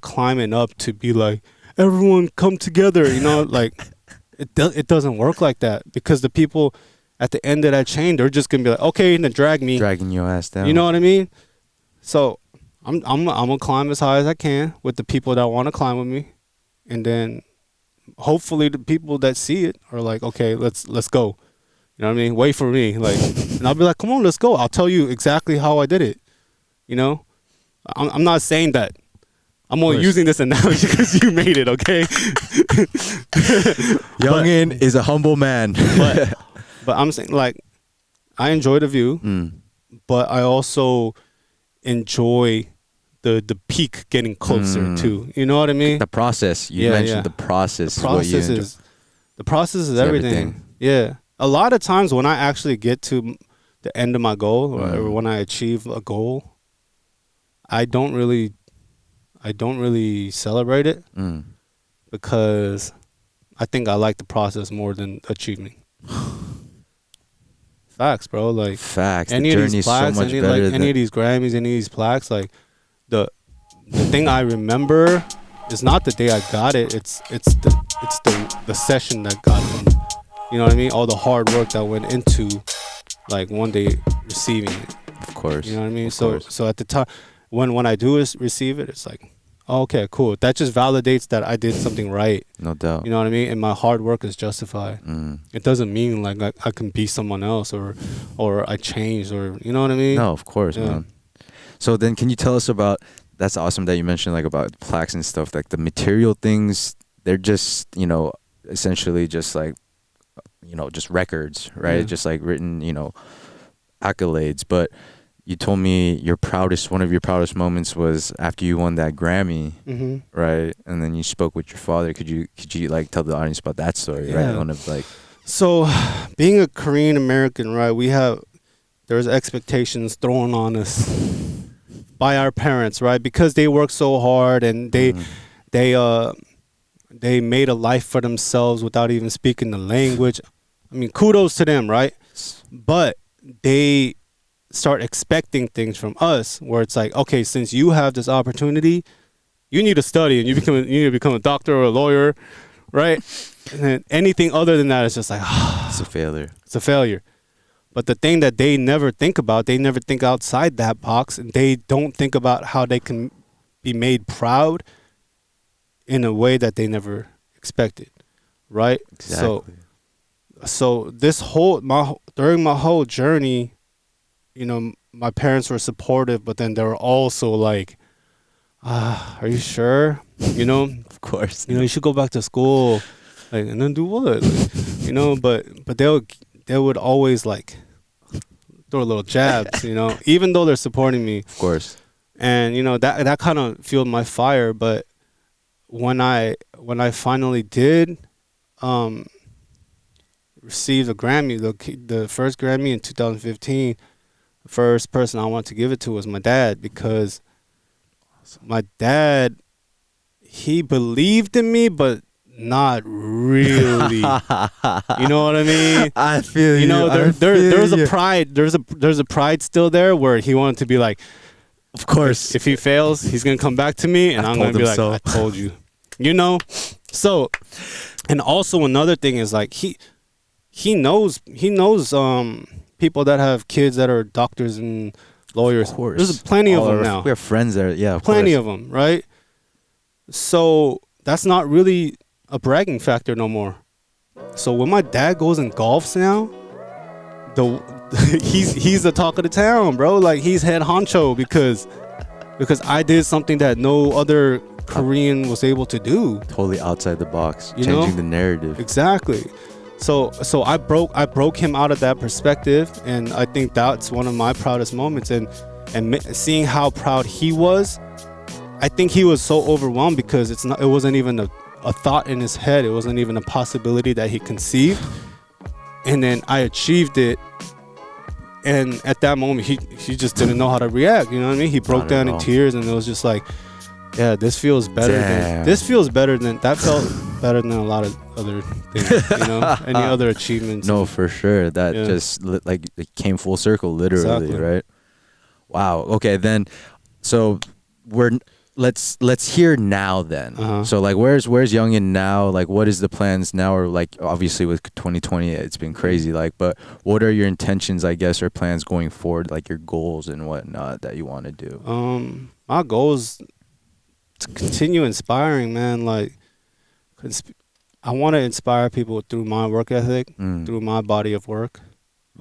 Speaker 1: climbing up to be like, everyone come together. You know, like it doesn't work like that, because the people at the end of that chain, they're just gonna be like, okay, and then dragging your ass down. You know what I mean? So I'm gonna climb as high as I can with the people that want to climb with me, and then hopefully the people that see it are like, okay, let's go. You know what I mean? Wait for me, like, and I'll be like, come on, let's go. I'll tell you exactly how I did it. You know, I'm not saying that. I'm only using this analogy because you made it, okay?
Speaker 2: Yungin is a humble man.
Speaker 1: but I'm saying, like, I enjoy the view, but I also enjoy the peak getting closer too. You know what I mean?
Speaker 2: The process. You mentioned the process.
Speaker 1: The process is everything. Yeah. A lot of times when I actually get to the end of my goal, or when I achieve a goal, I don't really celebrate it because I think I like the process more than achievement. Facts, bro. Like,
Speaker 2: facts.
Speaker 1: Any
Speaker 2: the
Speaker 1: of these plaques, any of these Grammys, any of these plaques, like the thing I remember is not the day I got it. It's the session that got it. You know what I mean? All the hard work that went into, like, one day receiving it.
Speaker 2: Of course.
Speaker 1: You know what I mean? So at the time, when I do receive it, it's like, oh, okay, cool. That just validates that I did something right.
Speaker 2: No doubt.
Speaker 1: You know what I mean? And my hard work is justified. It doesn't mean like I can be someone else or I changed, or, you know what I mean?
Speaker 2: No, of course, man. So then can you tell us about, that's awesome that you mentioned like about plaques and stuff, like the material things, they're just, you know, essentially just like, you know, just records, right? Just like written, you know, accolades. But you told me one of your proudest moments was after you won that Grammy, right? And then you spoke with your father. Could you like tell the audience about that story, right? One of like,
Speaker 1: so being a Korean American, right? There's expectations thrown on us by our parents, right? Because they work so hard and they made a life for themselves without even speaking the language. I mean, kudos to them, right? But they start expecting things from us where it's like, okay, since you have this opportunity, you need to study and you need to become a doctor or a lawyer, right? And then anything other than that is just like,
Speaker 2: it's a failure.
Speaker 1: It's a failure. But the thing that they never think about, they never think outside that box, and they don't think about how they can be made proud in a way that they never expected, right?
Speaker 2: Exactly.
Speaker 1: So during my whole journey, you know, my parents were supportive, but then they were also like, are you sure? You know,
Speaker 2: of course.
Speaker 1: You know, you should go back to school, like, and then do what? Like, you know, but they would always like throw little jabs, you know, even though they're supporting me.
Speaker 2: Of course.
Speaker 1: And, you know, that kind of fueled my fire. But when I finally did receive the Grammy, the first Grammy in 2015, the first person I wanted to give it to was my dad, because my dad, he believed in me, but not really. You know what I mean?
Speaker 2: I feel you.
Speaker 1: You know, there's a pride. There's a pride still there where he wanted to be like,
Speaker 2: of course,
Speaker 1: if he fails, he's gonna come back to me, and I'm gonna be like, I told you. You know? So, and also another thing is like he knows people that have kids that are doctors and lawyers.
Speaker 2: Of course.
Speaker 1: There's plenty of them now.
Speaker 2: We have friends there. Yeah,
Speaker 1: plenty of them, right? So that's not really a bragging factor no more. So when my dad goes and golfs now, he's the talk of the town, bro. Like he's head honcho because I did something that no other Korean was able to do.
Speaker 2: Totally outside the box,
Speaker 1: You
Speaker 2: changing
Speaker 1: know?
Speaker 2: the narrative.
Speaker 1: Exactly. So I broke him out of that perspective, and I think that's one of my proudest moments. And seeing how proud he was, I think he was so overwhelmed because it wasn't even a thought in his head. It wasn't even a possibility that he conceived. And then I achieved it. And at that moment, he just didn't know how to react. You know what I mean? He broke down in tears, and it was just like, yeah, this feels better. That felt better than a lot of other things, you know, any other achievements.
Speaker 2: No, for sure. That just like it came full circle, literally,
Speaker 1: Exactly.
Speaker 2: right? Wow. Okay, then. So let's hear now then.
Speaker 1: Uh-huh.
Speaker 2: So like where's Yungin now? Like what is the plans now? Or like obviously with 2020 it's been crazy, like, but what are your intentions, I guess, or plans going forward, like your goals and whatnot that you want to do?
Speaker 1: My goal is to continue inspiring, man. Like I want to inspire people through my work ethic, through my body of work.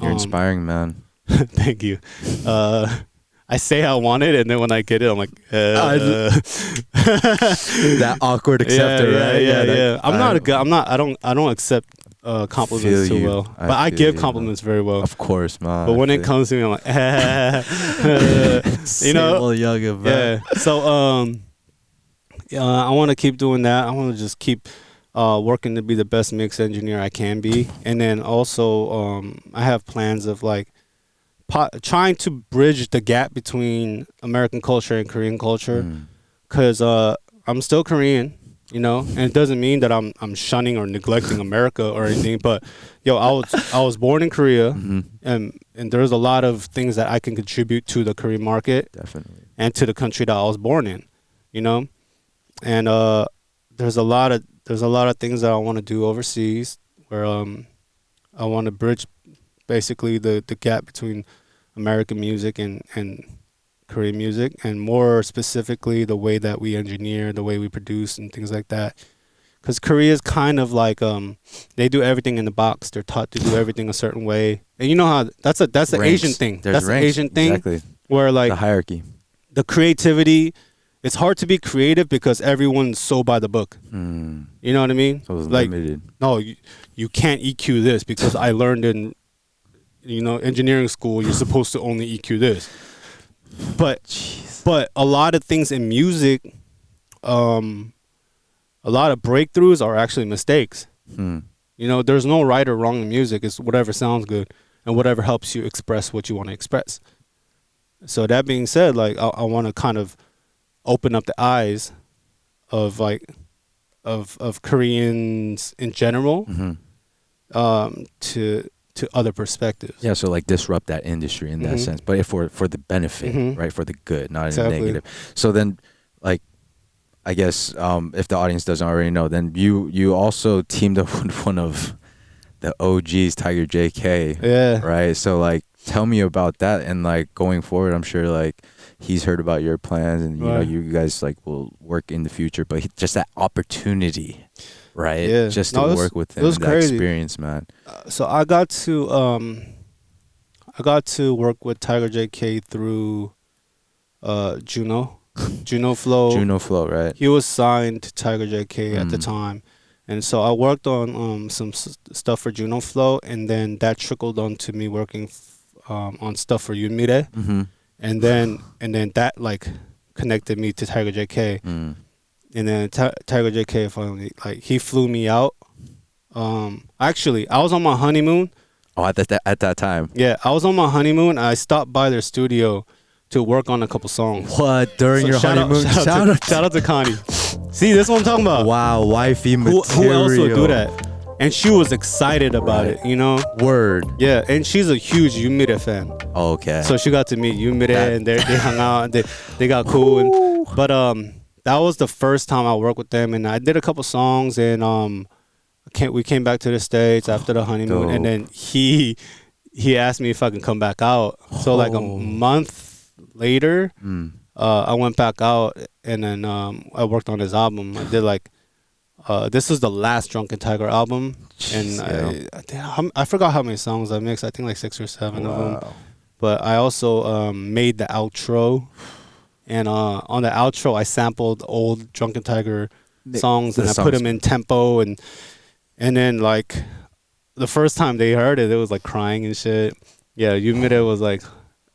Speaker 2: You're inspiring, man.
Speaker 1: Thank you. I say I want it, and then when I get it, I'm like,
Speaker 2: that awkward acceptor, right?
Speaker 1: Yeah. I don't accept compliments too well, but I give compliments very well.
Speaker 2: Of course, man.
Speaker 1: But when it comes to me, I'm like, you know, yeah. So I want to keep doing that. I want to just keep working to be the best mix engineer I can be, and then also I have plans of like trying to bridge the gap between American culture and Korean culture, because I'm still Korean, you know, and it doesn't mean that I'm shunning or neglecting America or anything. But I was born in Korea, and there's a lot of things that I can contribute to the Korean market,
Speaker 2: definitely,
Speaker 1: and to the country that I was born in, you know, and there's a lot of things that I want to do overseas, where I want to bridge basically the gap between American music and Korean music, and more specifically the way that we engineer, the way we produce and things like that. Because Korea is kind of like they do everything in the box. They're taught to do everything a certain way, and you know how that's the Asian thing. That's the Asian thing, exactly. Where like
Speaker 2: the hierarchy,
Speaker 1: the creativity. It's hard to be creative because everyone's so by the book. You know what I mean?
Speaker 2: So it's
Speaker 1: like
Speaker 2: limited.
Speaker 1: No, you can't EQ this because I learned in engineering school you're supposed to only EQ this. But a lot of things in music, a lot of breakthroughs are actually mistakes. You know, there's no right or wrong in music. It's whatever sounds good and whatever helps you express what you want to express. So that being said, like I want to kind of open up the eyes of like of Koreans in general to other perspectives.
Speaker 2: Yeah, so like disrupt that industry in that sense, but for the benefit, right? For the good, not in the negative. So then, like, I guess if the audience doesn't already know, then you also teamed up with one of the OGs, Tiger JK.
Speaker 1: Yeah.
Speaker 2: Right. So like, tell me about that, and like going forward, I'm sure like he's heard about your plans, and you know you guys like will work in the future, but just that opportunity. Right,
Speaker 1: yeah.
Speaker 2: Just to work with him, that experience, man.
Speaker 1: So I got to work with Tiger JK through Juno Flow.
Speaker 2: Juno Flow, right?
Speaker 1: He was signed to Tiger JK at the time, and so I worked on some stuff for Juno Flow, and then that trickled on to me working on stuff for Yunmire, and then that like connected me to Tiger JK. And then Tiger JK finally, like, he flew me out. Actually, I was on my honeymoon.
Speaker 2: Oh, at that time.
Speaker 1: Yeah, I was on my honeymoon. I stopped by their studio to work on a couple songs.
Speaker 2: What? During your honeymoon?
Speaker 1: Shout out to Connie. See, this is what I'm talking about.
Speaker 2: Wow, Wifey Material.
Speaker 1: Who else would do that? And she was excited about it, you know?
Speaker 2: Word.
Speaker 1: Yeah, and she's a huge Yunmire fan.
Speaker 2: Okay.
Speaker 1: So she got to meet Yunmire, and they hung out, and they got cool. But that was the first time I worked with them, and I did a couple songs, and we came back to the States after the honeymoon,
Speaker 2: Dope.
Speaker 1: and then he asked me if I can come back out. So like a month later, I went back out, and then I worked on his album. I did like this was the last Drunken Tiger album, and I forgot how many songs I mixed. I think like 6 or 7 of them. But I also made the outro, and on the outro I sampled old Drunken Tiger songs, and I put them in tempo, and then like the first time they heard it, it was like crying and shit. Yeah, Yumire was like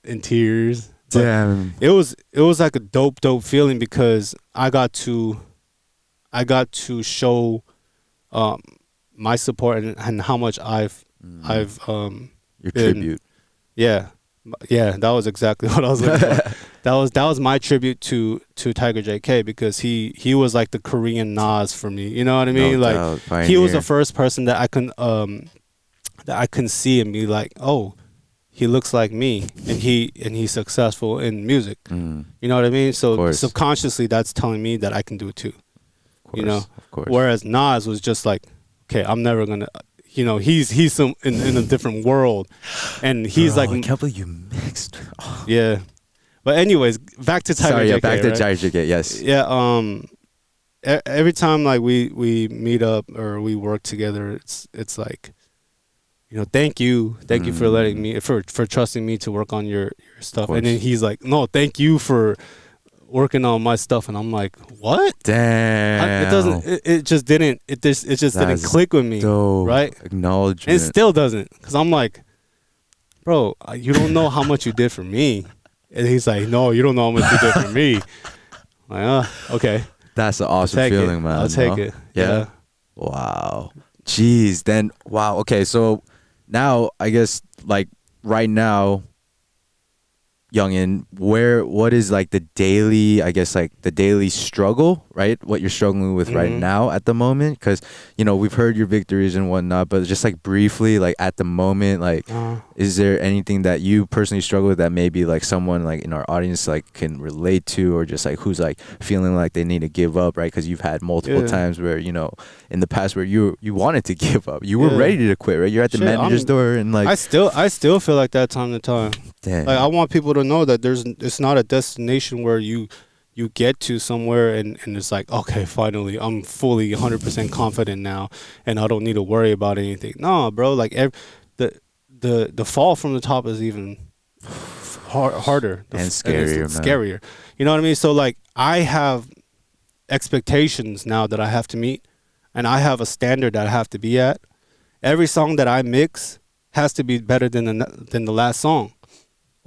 Speaker 1: in tears.
Speaker 2: Damn.
Speaker 1: It was like a dope feeling because I got to show my support and how much I've
Speaker 2: your
Speaker 1: been,
Speaker 2: tribute.
Speaker 1: Yeah, that was exactly what I was looking for. That was my tribute to Tiger JK, because he was like the Korean Nas for me. You know what I mean?
Speaker 2: No
Speaker 1: like
Speaker 2: doubt, pioneer.
Speaker 1: He was the first person that I can see and be like, oh, he looks like me, and he's successful in music. You know what I mean? So subconsciously, that's telling me that I can do it too.
Speaker 2: Course,
Speaker 1: you know,
Speaker 2: of course.
Speaker 1: Whereas Nas was just like, okay, I'm never gonna. You know, he's in a different world, and he's like,
Speaker 2: I can't believe you mixed. Oh.
Speaker 1: Yeah, but anyways, back to Tiger JK.
Speaker 2: Back to
Speaker 1: right?
Speaker 2: Tiger JK. Yes.
Speaker 1: Yeah. Every time like we meet up or we work together, it's like, you know, thank you for letting me for trusting me to work on your stuff, and then he's like, no, thank you for working on my stuff, and I'm like, what?
Speaker 2: Damn.
Speaker 1: It just didn't click with me,
Speaker 2: dope.
Speaker 1: Right?
Speaker 2: Acknowledgement.
Speaker 1: It still doesn't, because I'm like, bro, you don't know how much you did for me. And he's like, no, you don't know how much you did for me. I'm like, okay.
Speaker 2: That's an awesome feeling, man.
Speaker 1: I'll take it. Yeah.
Speaker 2: Wow. Jeez. Then, wow. Okay. So now, I guess, like, right now, Yungin, what is like the daily, I guess, like the daily struggle, right? What you're struggling with right now at the moment? Because, you know, we've heard your victories and whatnot, but just like briefly, like at the moment, like, is there anything that you personally struggle with that maybe like someone like in our audience like can relate to, or just like who's like feeling like they need to give up, right? Because you've had multiple times where, you know, in the past where you wanted to give up, you were ready to quit, right? You're at the manager's door, and like
Speaker 1: I still feel like that time to time.
Speaker 2: Damn.
Speaker 1: Like, I want people to know that it's not a destination where you get to somewhere and it's like, okay, finally I'm fully 100% confident now and I don't need to worry about anything. No, bro, like the fall from the top is even harder
Speaker 2: and scarier,
Speaker 1: it's scarier. You know what I mean? So like, I have expectations now that I have to meet, and I have a standard that I have to be at. Every song that I mix has to be better than the last song.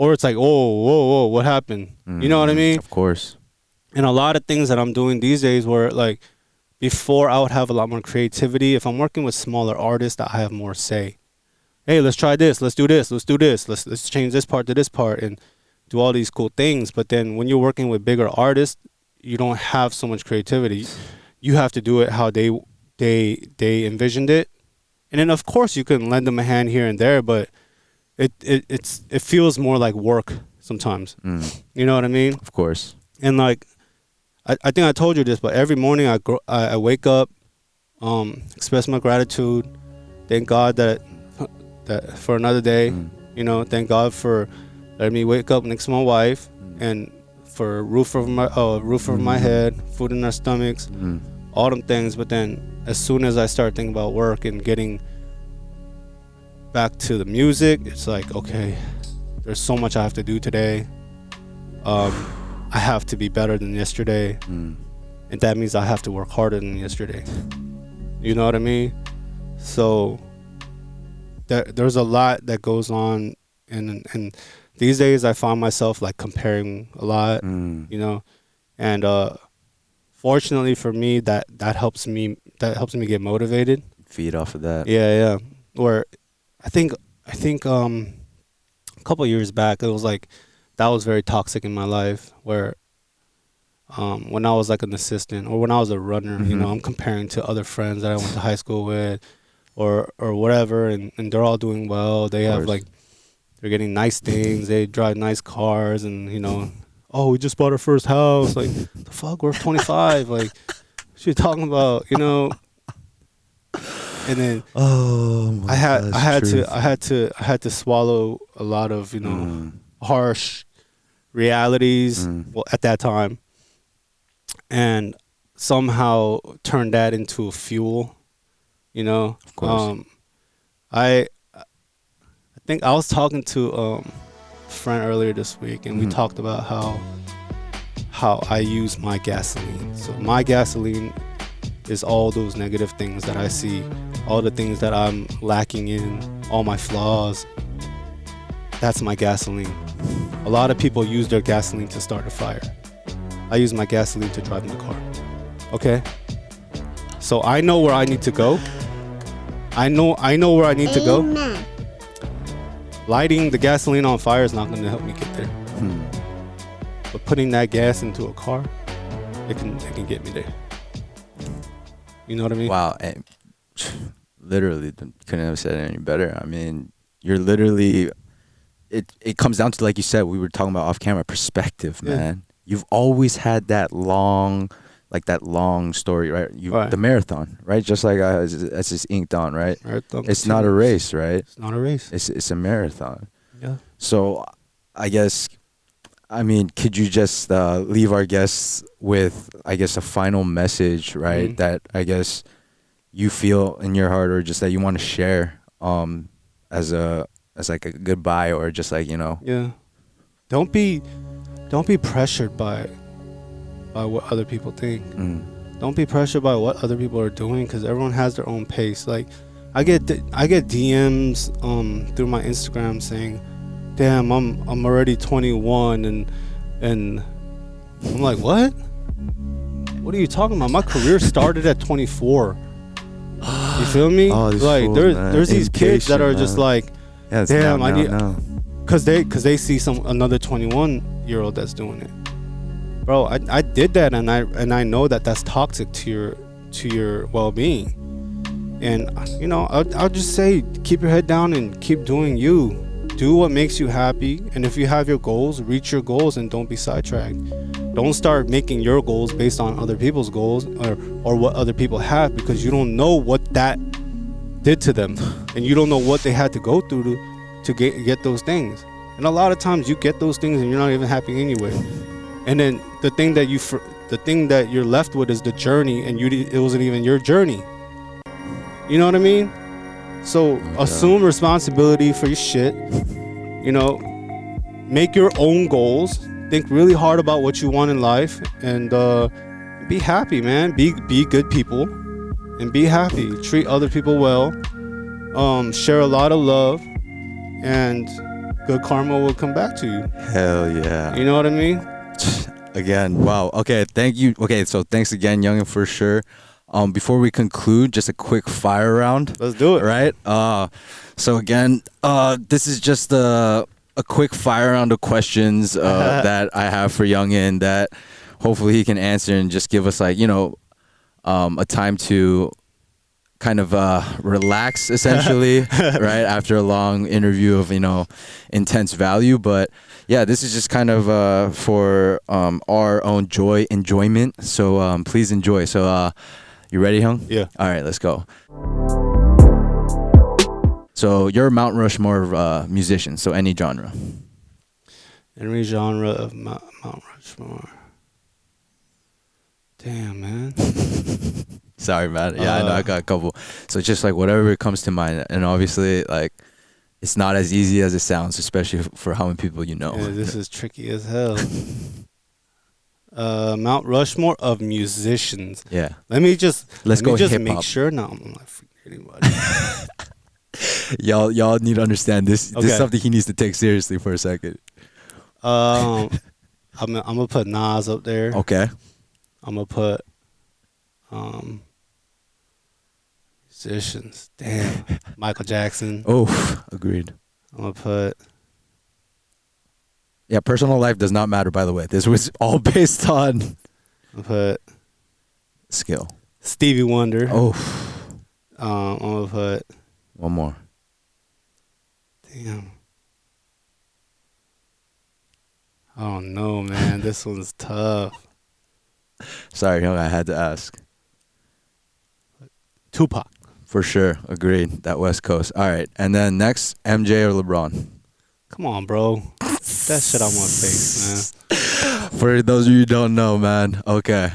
Speaker 1: Or it's like, whoa, what happened? You know what I mean?
Speaker 2: Of course.
Speaker 1: And a lot of things that I'm doing these days where, like, before I would have a lot more creativity. If I'm working with smaller artists, I have more say. Hey, let's try this. Let's do this. Let's do this. Let's change this part to this part and do all these cool things. But then when you're working with bigger artists, you don't have so much creativity. You have to do it how they envisioned it. And then, of course, you can lend them a hand here and there, but it feels more like work sometimes. You know what I mean?
Speaker 2: Of course.
Speaker 1: And like, I think I told you this, but every morning I wake up, express my gratitude, thank God that for another day. You know, thank God for letting me wake up next to my wife, and for a roof over my head, food in our stomachs, all them things. But then as soon as I start thinking about work and getting back to the music, it's like, okay, there's so much I have to do today. I have to be better than yesterday, and that means I have to work harder than yesterday. You know what I mean? So there's a lot that goes on, and these days I find myself like comparing a lot, you know, and fortunately for me, that helps me get motivated.
Speaker 2: Feed off of that.
Speaker 1: Yeah. Or I think a couple of years back, it was like, that was very toxic in my life, where when I was like an assistant or when I was a runner, you know, I'm comparing to other friends that I went to high school with or whatever, and they're all doing well. They have like, they're getting nice things, they drive nice cars, and you know, oh, we just bought our first house. Like, the fuck, we're 25. Like, what you talking about? You know. And then I had to swallow a lot of, you know, harsh realities well, at that time, and somehow turn that into a fuel, you know.
Speaker 2: Of course.
Speaker 1: I think I was talking to a friend earlier this week, and we talked about how I use my gasoline. So my gasoline is all those negative things that I see, all the things that I'm lacking in, all my flaws. That's my gasoline. A lot of people use their gasoline to start a fire. I use my gasoline to drive my car. Okay? So I know where I need to go. I know where I need to go. Lighting the gasoline on fire is not going to help me get there. But putting that gas into a car, it can get me there. You know what I mean?
Speaker 2: Wow. And literally couldn't have said it any better. I mean, you're literally, it comes down to, like you said, we were talking about off camera, perspective, man. You've always had that long story, right? The marathon, right? Just like as it's inked on, right?
Speaker 1: Marathon.
Speaker 2: It's not a race, right?
Speaker 1: It's not a race.
Speaker 2: It's a marathon.
Speaker 1: Yeah.
Speaker 2: So I guess, I mean, could you just leave our guests with, I guess, a final message, right? That I guess you feel in your heart, or just that you want to share as like a goodbye, or just like, you know.
Speaker 1: Yeah. Don't be pressured by what other people think. Don't be pressured by what other people are doing, because everyone has their own pace. Like, I get DMs through my Instagram saying, damn, I'm already 21, and I'm like, what are you talking about? My career started at 24. You feel me? Like, there's these kids that are just like, damn, I need, because they see another 21-year-old that's doing it. Bro, I did that, and I know that that's toxic to your well-being. And, you know, I'll just say, keep your head down and keep doing you. Do what makes you happy, and if you have your goals, reach your goals, and don't be sidetracked. Don't start making your goals based on other people's goals or what other people have, because you don't know what that did to them, and you don't know what they had to go through to get those things. And a lot of times you get those things and you're not even happy anyway. And then the thing that you're left with is the journey, and it wasn't even your journey. You know what I mean? So assume responsibility for your shit. You know, make your own goals. Think really hard about what you want in life, and be happy, man. Be good people, and be happy. Treat other people well. Share a lot of love, and good karma will come back to you.
Speaker 2: Hell yeah.
Speaker 1: You know what I mean?
Speaker 2: Again, wow. Okay, thank you. Okay, so thanks again, Yungin, for sure. Before we conclude, just a quick fire round.
Speaker 1: Let's do it.
Speaker 2: Right? So again, this is just a quick fire round of questions that I have for Yungin that hopefully he can answer, and just give us, like, you know, a time to kind of relax, essentially, right? After a long interview of, you know, intense value. But yeah, this is just kind of for our own enjoyment. So please enjoy. So you ready, Hung?
Speaker 1: Yeah.
Speaker 2: All right, let's go. So you're a Mount Rushmore of musicians, so any genre.
Speaker 1: Any genre of Mount Rushmore. Damn, man.
Speaker 2: Sorry, man. Yeah, I know I got a couple. So just like whatever comes to mind. And obviously, like, it's not as easy as it sounds, especially for how many people you know.
Speaker 1: Yeah, this is tricky as hell. Mount Rushmore of musicians.
Speaker 2: Yeah.
Speaker 1: Let me just
Speaker 2: hip-hop.
Speaker 1: make sure. No, I'm not forgetting about it.
Speaker 2: Y'all need to understand this. Okay. This is something he needs to take seriously for a second.
Speaker 1: I'm gonna put Nas up there.
Speaker 2: Okay.
Speaker 1: I'm gonna put musicians. Damn. Michael Jackson.
Speaker 2: Oh, agreed.
Speaker 1: I'm gonna put.
Speaker 2: Yeah, personal life does not matter, by the way. This was all based on.
Speaker 1: I'm gonna put.
Speaker 2: Skill.
Speaker 1: Stevie Wonder.
Speaker 2: Oh.
Speaker 1: I'm gonna put.
Speaker 2: One more.
Speaker 1: Damn. I don't know, man. This one's tough.
Speaker 2: Sorry, Young, I had to ask.
Speaker 1: Tupac.
Speaker 2: For sure. Agreed. That West Coast. All right. And then next, MJ or LeBron?
Speaker 1: Come on, bro. That shit on my face, man.
Speaker 2: For those of you who don't know, man. Okay.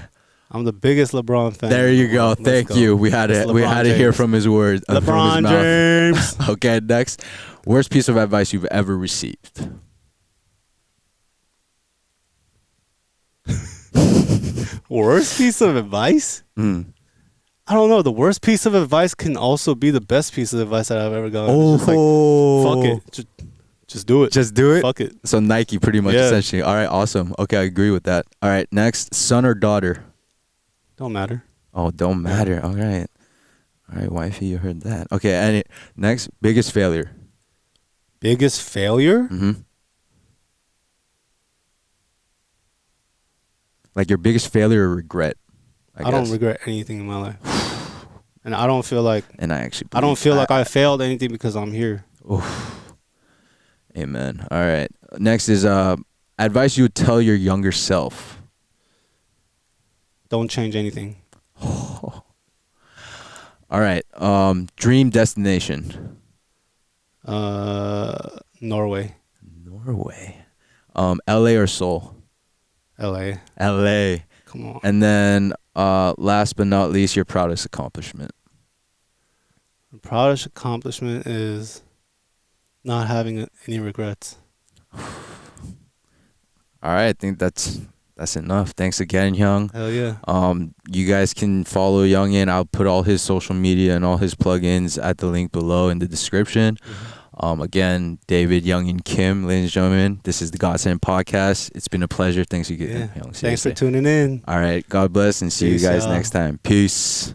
Speaker 1: I'm the biggest LeBron fan.
Speaker 2: There you go. Thank you. We had to hear from his words.
Speaker 1: LeBron
Speaker 2: from his
Speaker 1: James.
Speaker 2: Okay, next. Worst piece of advice you've ever received?
Speaker 1: Worst piece of advice? I don't know. The worst piece of advice can also be the best piece of advice that I've ever gotten.
Speaker 2: Oh,
Speaker 1: it's just fuck it. Just do it.
Speaker 2: Just do it?
Speaker 1: Fuck it.
Speaker 2: So Nike pretty much,
Speaker 1: Yeah.
Speaker 2: essentially. All right, awesome. Okay, I agree with that. All right, next, son or daughter?
Speaker 1: Don't matter.
Speaker 2: Oh, don't matter. All right. All right, wifey, you heard that. Okay, next, biggest failure?
Speaker 1: Biggest failure?
Speaker 2: Mm-hmm. Like your biggest failure or regret? I
Speaker 1: don't
Speaker 2: guess.
Speaker 1: regret anything in my life. And I don't feel like I don't feel like I failed anything because I'm here.
Speaker 2: Oof. Amen. All right. Next is advice you would tell your younger self.
Speaker 1: Don't change anything.
Speaker 2: All right. Dream destination.
Speaker 1: Norway.
Speaker 2: Norway. LA or Seoul?
Speaker 1: LA.
Speaker 2: LA.
Speaker 1: Come on.
Speaker 2: And then last but not least, your proudest accomplishment.
Speaker 1: The proudest accomplishment is not having any regrets.
Speaker 2: All right, I think that's enough. Thanks again, Young.
Speaker 1: Hell yeah.
Speaker 2: You guys can follow Youngin. I'll put all his social media and all his plugins at the link below in the description. Again, David, Yungin Kim, ladies and gentlemen, this is the GODSEND Podcast. It's been a pleasure. Thanks again.
Speaker 1: Yeah. Thanks for tuning in.
Speaker 2: All right, God bless and see you guys
Speaker 1: y'all.
Speaker 2: next time. Peace.